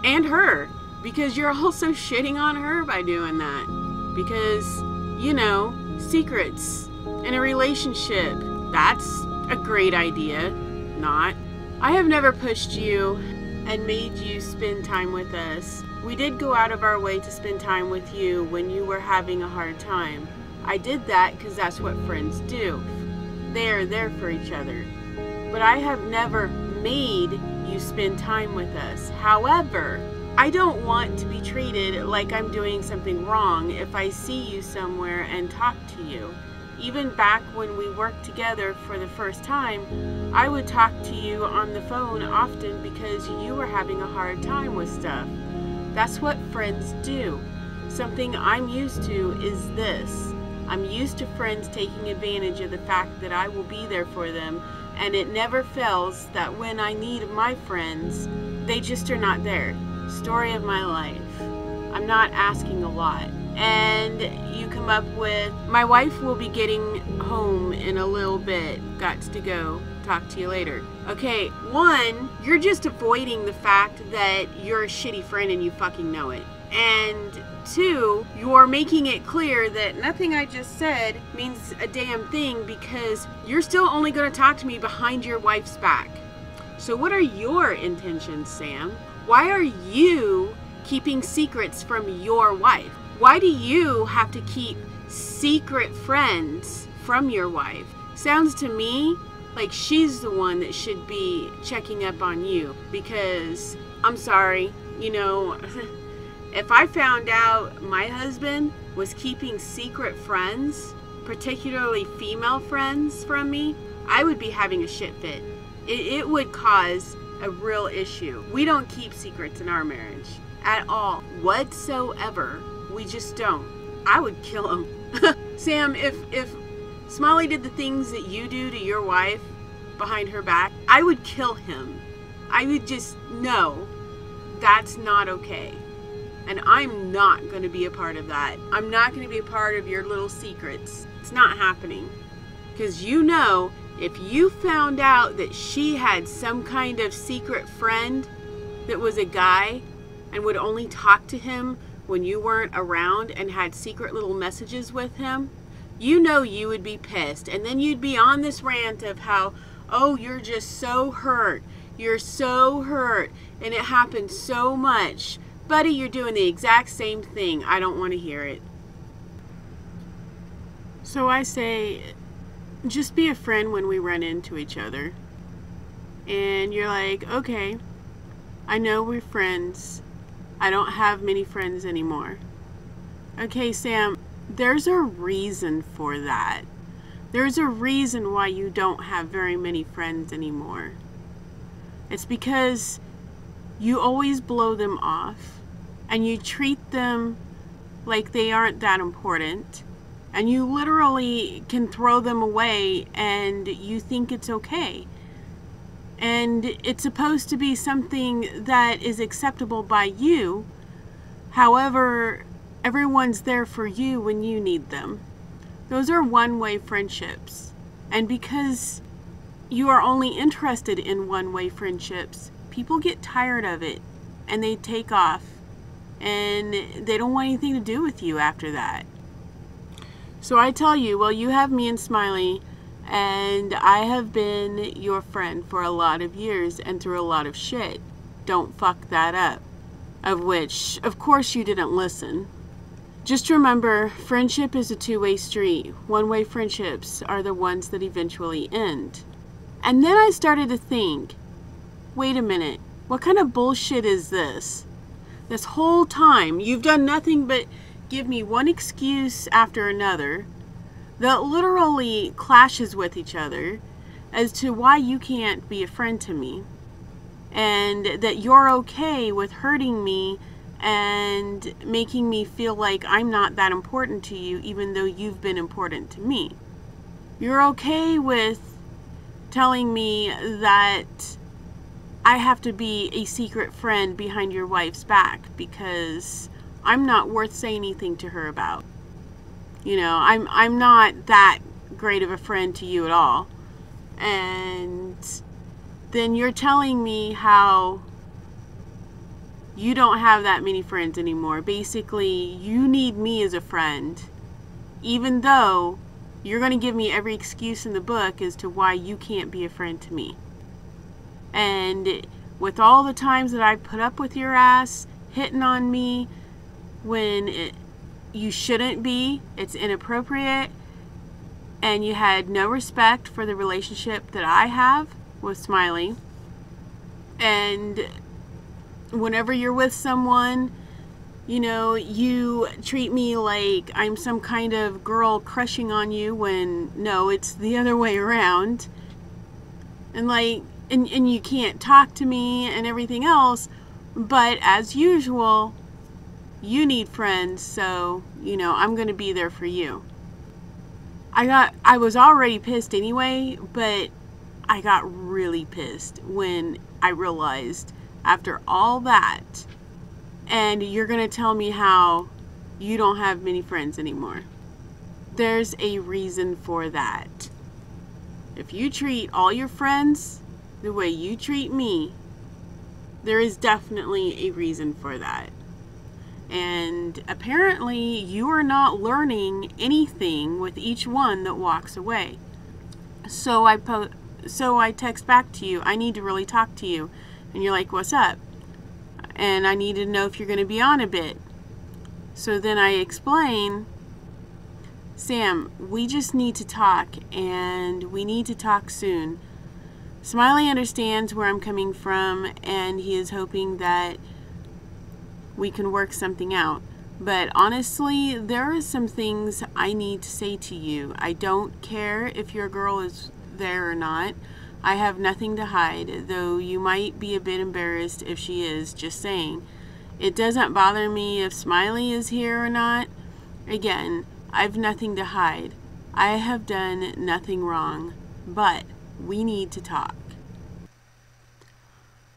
And her, because you're also shitting on her by doing that. Because, you know, secrets in a relationship, that's a great idea. Not. I have never pushed you and made you spend time with us. We did go out of our way to spend time with you when you were having a hard time. I did that because that's what friends do. They're there for each other. But I have never made you spend time with us. However, I don't want to be treated like I'm doing something wrong if I see you somewhere and talk to you. Even back when we worked together for the first time, I would talk to you on the phone often because you were having a hard time with stuff. That's what friends do. Something I'm used to is this. I'm used to friends taking advantage of the fact that I will be there for them, and it never fails that when I need my friends, they just are not there. Story of my life. I'm not asking a lot. And you come up with, my wife will be getting home in a little bit. Got to go. Talk to you later. Okay, one, you're just avoiding the fact that you're a shitty friend and you fucking know it. And two, you're making it clear that nothing I just said means a damn thing because you're still only going to talk to me behind your wife's back. So what are your intentions, Sam? Why are you keeping secrets from your wife? Why do you have to keep secret friends from your wife? Sounds to me like she's the one that should be checking up on you because, I'm sorry, you know, if I found out my husband was keeping secret friends, particularly female friends from me, I would be having a shit fit. It would cause a real issue. We don't keep secrets in our marriage at all, whatsoever. We just don't. I would kill him. Sam, if Smiley did the things that you do to your wife behind her back, I would kill him. I would just know that's not okay. And I'm not going to be a part of that. I'm not going to be a part of your little secrets. It's not happening. Because you know, if you found out that she had some kind of secret friend that was a guy and would only talk to him when you weren't around and had secret little messages with him, you know you would be pissed. And then you'd be on this rant of how, oh, you're just so hurt. You're so hurt. And it happened so much. Buddy, you're doing the exact same thing. I don't want to hear it. So I say, just be a friend when we run into each other. And you're like, okay, I know we're friends. I don't have many friends anymore. Okay, Sam, there's a reason for that. There's a reason why you don't have very many friends anymore. It's because you always blow them off and you treat them like they aren't that important, and you literally can throw them away and you think it's okay. And it's supposed to be something that is acceptable by you. However, everyone's there for you when you need them. Those are one-way friendships. And because you are only interested in one-way friendships, people get tired of it and they take off. And they don't want anything to do with you after that. So I tell you, well, you have me and Smiley, and I have been your friend for a lot of years and through a lot of shit. Don't fuck that up. Of which, of course, you didn't listen. Just remember, friendship is a two-way street. One-way friendships are the ones that eventually end. And then I started to think, wait a minute, what kind of bullshit is this? This whole time, you've done nothing but give me one excuse after another that literally clashes with each other as to why you can't be a friend to me, and that you're okay with hurting me and making me feel like I'm not that important to you even though you've been important to me. You're okay with telling me that I have to be a secret friend behind your wife's back because I'm not worth saying anything to her about. You know, I'm not that great of a friend to you at all. And then you're telling me how you don't have that many friends anymore. Basically, you need me as a friend, even though you're going to give me every excuse in the book as to why you can't be a friend to me. And with all the times that I put up with your ass hitting on me when you shouldn't be, it's inappropriate, and you had no respect for the relationship that I have with Smiley, And whenever you're with someone, you treat me like I'm some kind of girl crushing on you, when no, it's the other way around. And and you can't talk to me and everything else, but as usual, you need friends, so, I'm going to be there for you. I was already pissed anyway, but I got really pissed when I realized after all that, and you're going to tell me how you don't have many friends anymore. There's a reason for that. If you treat all your friends the way you treat me, there is definitely a reason for that. And apparently you are not learning anything with each one that walks away. So I text back to you, I need to really talk to you. And you're like, what's up? And I need to know if you're going to be on a bit. So then I explain, Sam, we just need to talk, and we need to talk soon. Smiley understands where I'm coming from, and he is hoping that we can work something out. But honestly, there are some things I need to say to you. I don't care if your girl is there or not. I have nothing to hide, though you might be a bit embarrassed if she is, just saying. It doesn't bother me if Smiley is here or not. Again, I've nothing to hide. I have done nothing wrong, but we need to talk.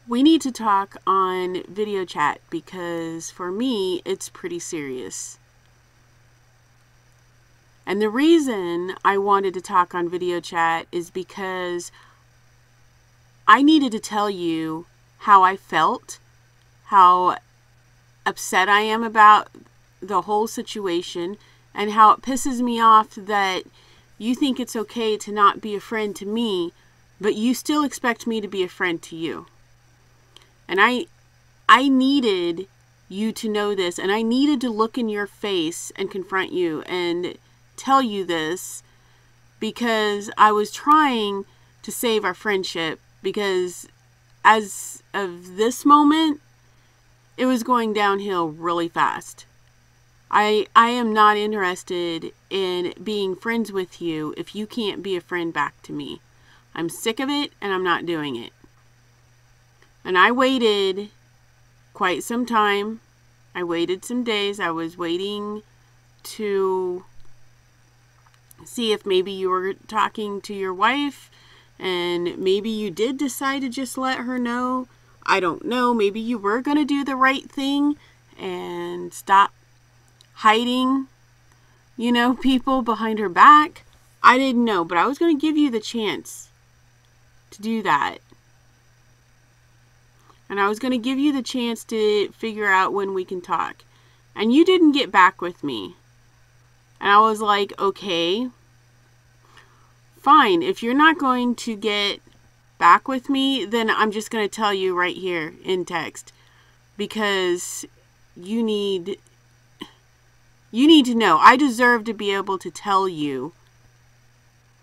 We need to talk on video chat because for me, it's pretty serious. And the reason I wanted to talk on video chat is because I needed to tell you how I felt, how upset I am about the whole situation, and how it pisses me off that you think it's okay to not be a friend to me, but you still expect me to be a friend to you. And I needed you to know this, and I needed to look in your face and confront you and tell you this, because I was trying to save our friendship, because as of this moment, it was going downhill really fast. I am not interested in being friends with you if you can't be a friend back to me. I'm sick of it, and I'm not doing it. And I waited quite some time. I waited some days. I was waiting to see if maybe you were talking to your wife, and maybe you did decide to just let her know. I don't know. Maybe you were going to do the right thing and stop hiding, people behind her back. I didn't know, but I was going to give you the chance to do that. And I was going to give you the chance to figure out when we can talk. And you didn't get back with me. And I was like, okay, fine. If you're not going to get back with me, then I'm just going to tell you right here in text. Because you need to know. I deserve to be able to tell you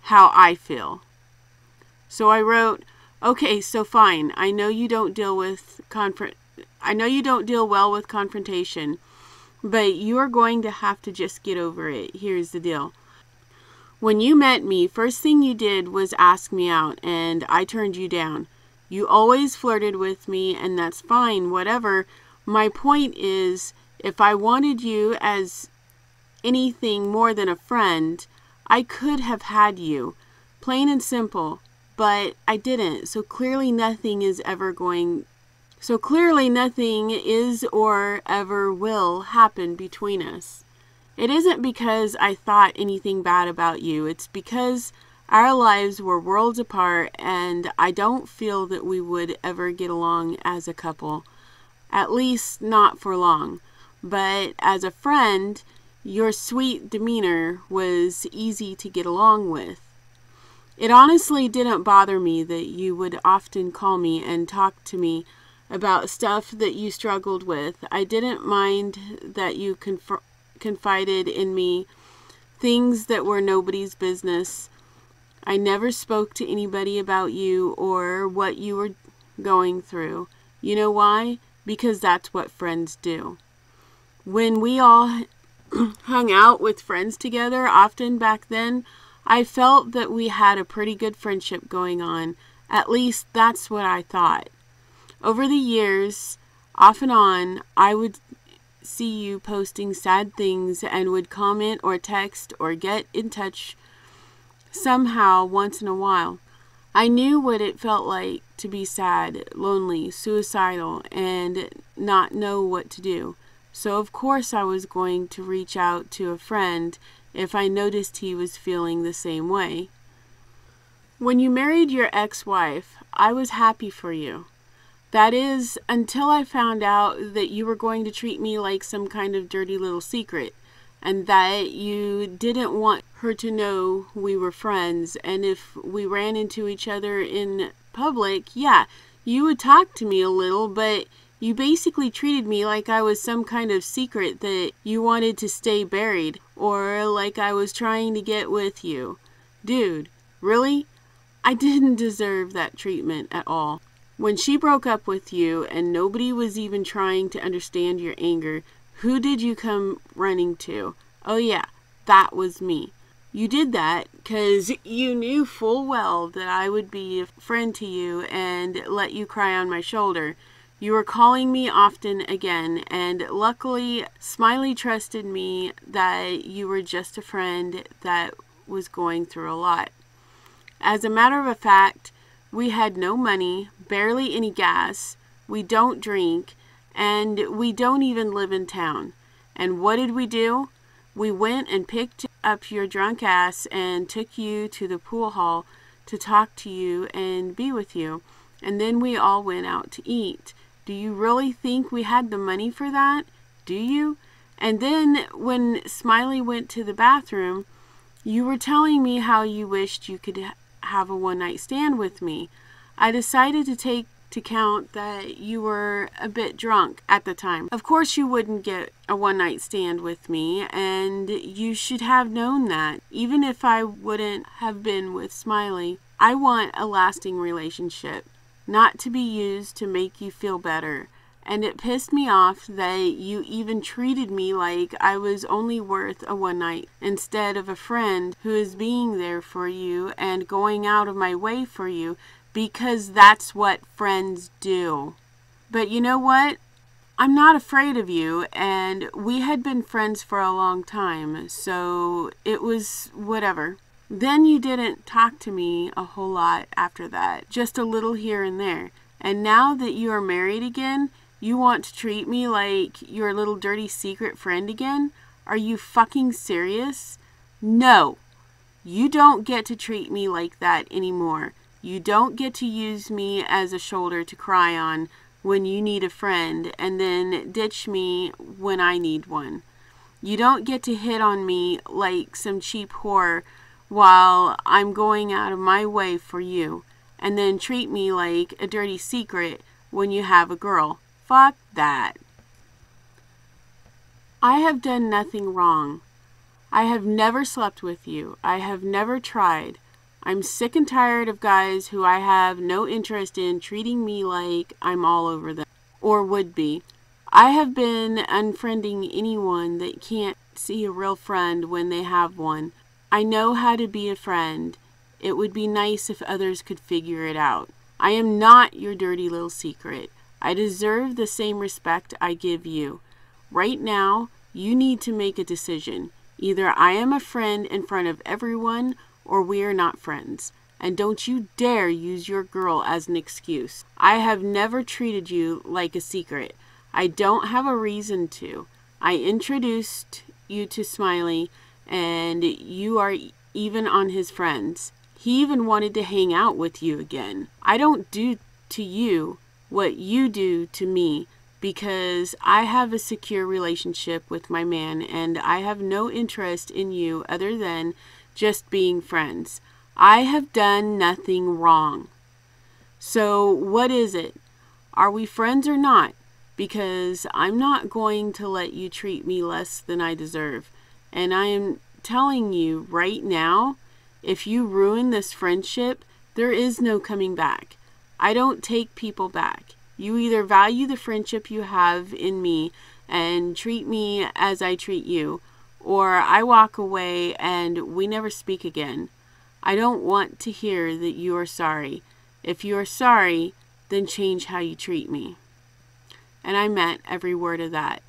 how I feel. So I wrote, okay, so fine. I know you don't deal well with confrontation, but you are going to have to just get over it. Here's the deal. When you met me, first thing you did was ask me out, and I turned you down. You always flirted with me, and that's fine, whatever. My point is, if I wanted you as anything more than a friend, I could have had you. Plain and simple. But I didn't. So clearly nothing is or ever will happen between us. It isn't because I thought anything bad about you. It's because our lives were worlds apart, and I don't feel that we would ever get along as a couple. At least not for long. But as a friend, your sweet demeanor was easy to get along with. It honestly didn't bother me that you would often call me and talk to me about stuff that you struggled with. I didn't mind that you confided in me things that were nobody's business. I never spoke to anybody about you or what you going through. You know why? Because that's what friends do. When we all hung out with friends together often back then, I felt that we had a pretty good friendship going on. At least that's what I thought. Over the years, off and on, I would see you posting sad things and would comment or text or get in touch somehow once in a while. I knew what it felt like to be sad, lonely, suicidal, and not know what to do. So of course I was going to reach out to a friend if I noticed he was feeling the same way. When you married your ex-wife, I was happy for you. That is, until I found out that you were going to treat me like some kind of dirty little secret, and that you didn't want her to know we were friends, and if we ran into each other in public, yeah, you would talk to me a little, but you basically treated me like I was some kind of secret that you wanted to stay buried, or like I was trying to get with you. Dude, really? I didn't deserve that treatment at all. When she broke up with you and nobody was even trying to understand your anger, who did you come running to? Oh yeah, that was me. You did that because you knew full well that I would be a friend to you and let you cry on my shoulder. You were calling me often again, and luckily Smiley trusted me that you were just a friend that was going through a lot. As a matter of fact, we had no money, barely any gas, we don't drink, and we don't even live in town. And what did we do? We went and picked up your drunk ass and took you to the pool hall to talk to you and be with you. And then we all went out to eat. Do you really think we had the money for that? Do you? And then when Smiley went to the bathroom, you were telling me how you wished you could have a one-night stand with me. I decided to take to count that you were a bit drunk at the time. Of course you wouldn't get a one-night stand with me, and you should have known that. Even if I wouldn't have been with Smiley, I want a lasting relationship, not to be used to make you feel better. And it pissed me off that you even treated me like I was only worth a one night instead of a friend who is being there for you and going out of my way for you, because that's what friends do. But you know what? I'm not afraid of you, and we had been friends for a long time, so it was whatever. Then you didn't talk to me a whole lot after that, just a little here and there. And now that you are married again, you want to treat me like your little dirty secret friend again? Are you fucking serious? No, you don't get to treat me like that anymore. You don't get to use me as a shoulder to cry on when you need a friend and then ditch me when I need one. You don't get to hit on me like some cheap whore while I'm going out of my way for you, and then treat me like a dirty secret when you have a girl. Fuck that. I have done nothing wrong. I have never slept with you. I have never tried. I'm sick and tired of guys who I have no interest in treating me like I'm all over them, or would be. I have been unfriending anyone that can't see a real friend when they have one. I know how to be a friend. It would be nice if others could figure it out. I am not your dirty little secret. I deserve the same respect I give you. Right now, you need to make a decision. Either I am a friend in front of everyone, or we are not friends. And don't you dare use your girl as an excuse. I have never treated you like a secret. I don't have a reason to. I introduced you to Smiley, and you are even on his friends. He even wanted to hang out with you again. I don't do to you what you do to me, because I have a secure relationship with my man, and I have no interest in you other than just being friends. I have done nothing wrong. So what is it? Are we friends or not? Because I'm not going to let you treat me less than I deserve. And I am telling you right now, if you ruin this friendship, there is no coming back. I don't take people back. You either value the friendship you have in me and treat me as I treat you, or I walk away and we never speak again. I don't want to hear that you are sorry. If you are sorry, then change how you treat me. And I meant every word of that.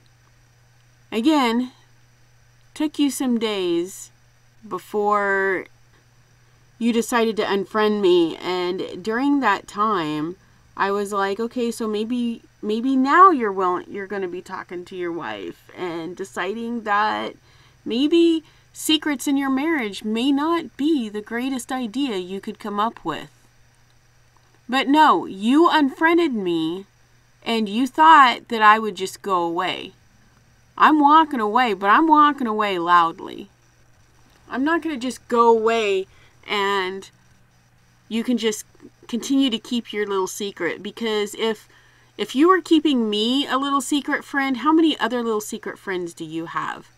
Again, took you some days before you decided to unfriend me, and during that time I was like, okay, so maybe now you're going to be talking to your wife and deciding that maybe secrets in your marriage may not be the greatest idea you could come up with. But no, you unfriended me and you thought that I would just go away. I'm walking away, but I'm walking away loudly. I'm not going to just go away and you can just continue to keep your little secret, because if you were keeping me a little secret friend, how many other little secret friends do you have?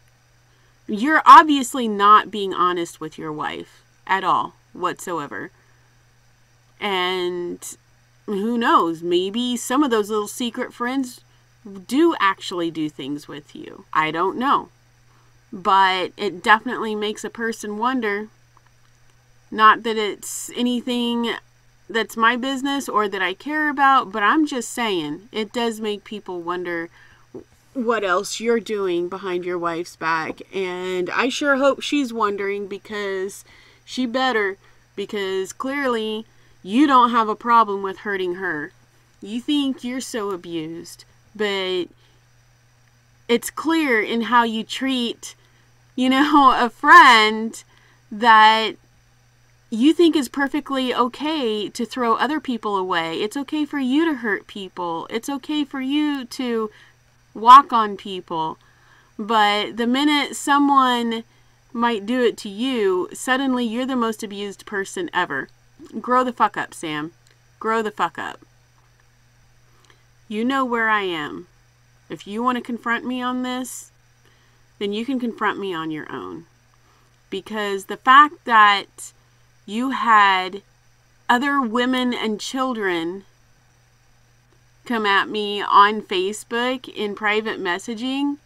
You're obviously not being honest with your wife at all whatsoever. And who knows, maybe some of those little secret friends do actually do things with you. I don't know. But it definitely makes a person wonder. Not that it's anything that's my business or that I care about, but I'm just saying, it does make people wonder what else you're doing behind your wife's back. And I sure hope she's wondering, because she better, because clearly you don't have a problem with hurting her. You think you're so abused, but it's clear in how you treat, a friend that you think is perfectly okay to throw other people away. It's okay for you to hurt people. It's okay for you to walk on people. But the minute someone might do it to you, suddenly you're the most abused person ever. Grow the fuck up, Sam. Grow the fuck up. You know where I am. If you want to confront me on this, then you can confront me on your own. Because the fact that you had other women and children come at me on Facebook in private messaging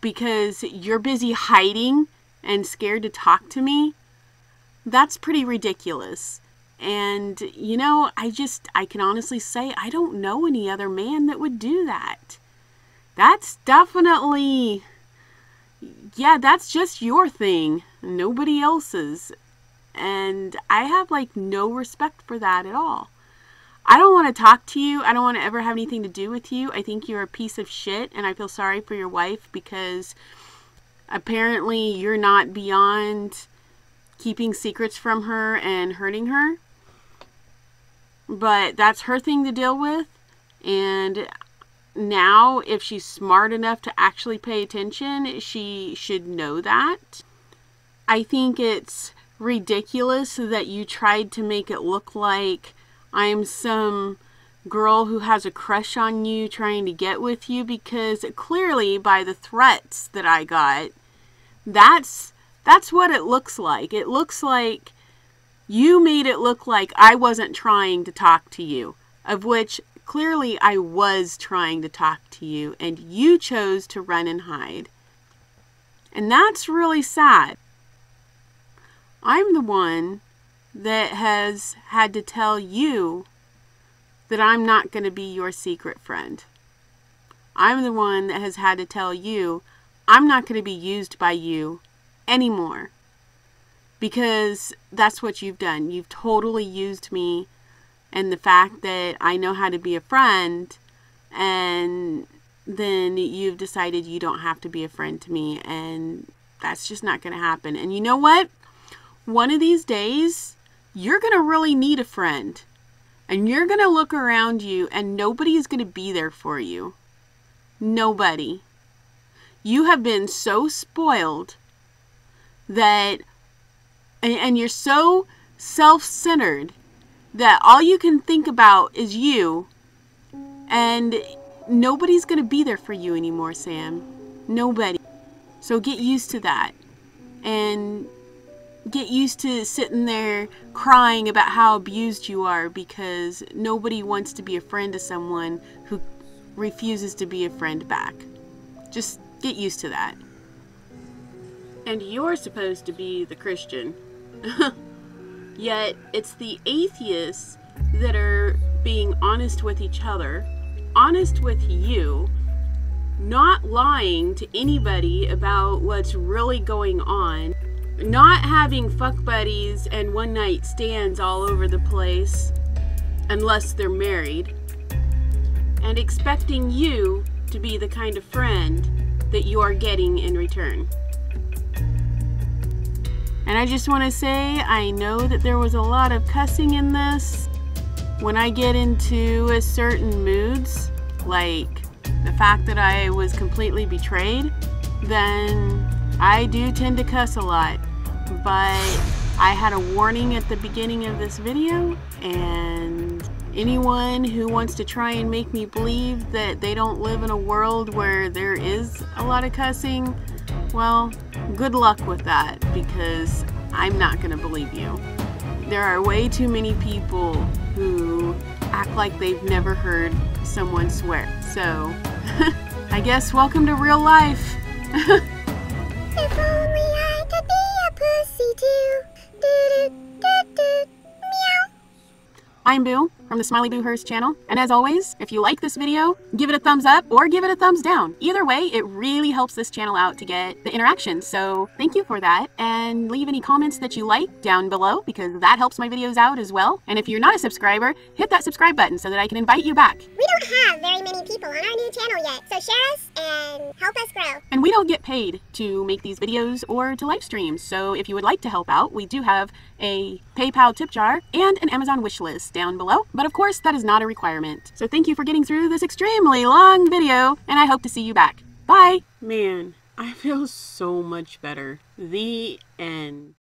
because you're busy hiding and scared to talk to me, that's pretty ridiculous. And, I can honestly say I don't know any other man that would do that. That's definitely, that's just your thing, nobody else's. And I have no respect for that at all. I don't want to talk to you. I don't want to ever have anything to do with you. I think you're a piece of shit, and I feel sorry for your wife, because apparently you're not beyond keeping secrets from her and hurting her. But that's her thing to deal with. And now, if she's smart enough to actually pay attention, she should know that. I think it's ridiculous that you tried to make it look like I'm some girl who has a crush on you trying to get with you, because clearly by the threats that I got, that's what it looks like. It looks like you made it look like I wasn't trying to talk to you, of which clearly I was trying to talk to you, and you chose to run and hide. And that's really sad. I'm the one that has had to tell you that I'm not going to be your secret friend. I'm the one that has had to tell you I'm not going to be used by you anymore. Because that's what you've done. You've totally used me and the fact that I know how to be a friend, and then you've decided you don't have to be a friend to me, and that's just not going to happen. And you know what? One of these days, you're going to really need a friend. And you're going to look around you and nobody is going to be there for you. Nobody. You have been so spoiled that, and you're so self-centered that all you can think about is you. And nobody's going to be there for you anymore, Sam. Nobody. So get used to that. And get used to sitting there crying about how abused you are because nobody wants to be a friend to someone who refuses to be a friend back. Just get used to that. And you're supposed to be the Christian. Yet it's the atheists that are being honest with each other, honest with you, not lying to anybody about what's really going on, not having fuck buddies and one night stands all over the place unless they're married, and expecting you to be the kind of friend that you are getting in return. And I just want to say, I know that there was a lot of cussing in this. When I get into certain moods, like the fact that I was completely betrayed, then I do tend to cuss a lot. But I had a warning at the beginning of this video, and anyone who wants to try and make me believe that they don't live in a world where there is a lot of cussing, well, good luck with that, because I'm not going to believe you. There are way too many people who act like they've never heard someone swear. So, I guess welcome to real life. If only I could be a pussy too. Do-do-do-do. Meow. I'm Boo from the SmileyBooHearse channel, and as always, if you like this video, give it a thumbs up or give it a thumbs down. Either way, it really helps this channel out to get the interaction, so thank you for that, and leave any comments that you like down below because that helps my videos out as well. And if you're not a subscriber, hit that subscribe button so that I can invite you back. We don't have very many people on our new channel yet, so share us and help us grow. And we don't get paid to make these videos or to live streams, so if you would like to help out, we do have a PayPal tip jar and an Amazon wish list down below. But of course, that is not a requirement. So thank you for getting through this extremely long video, and I hope to see you back. Bye! Man, I feel so much better. The end.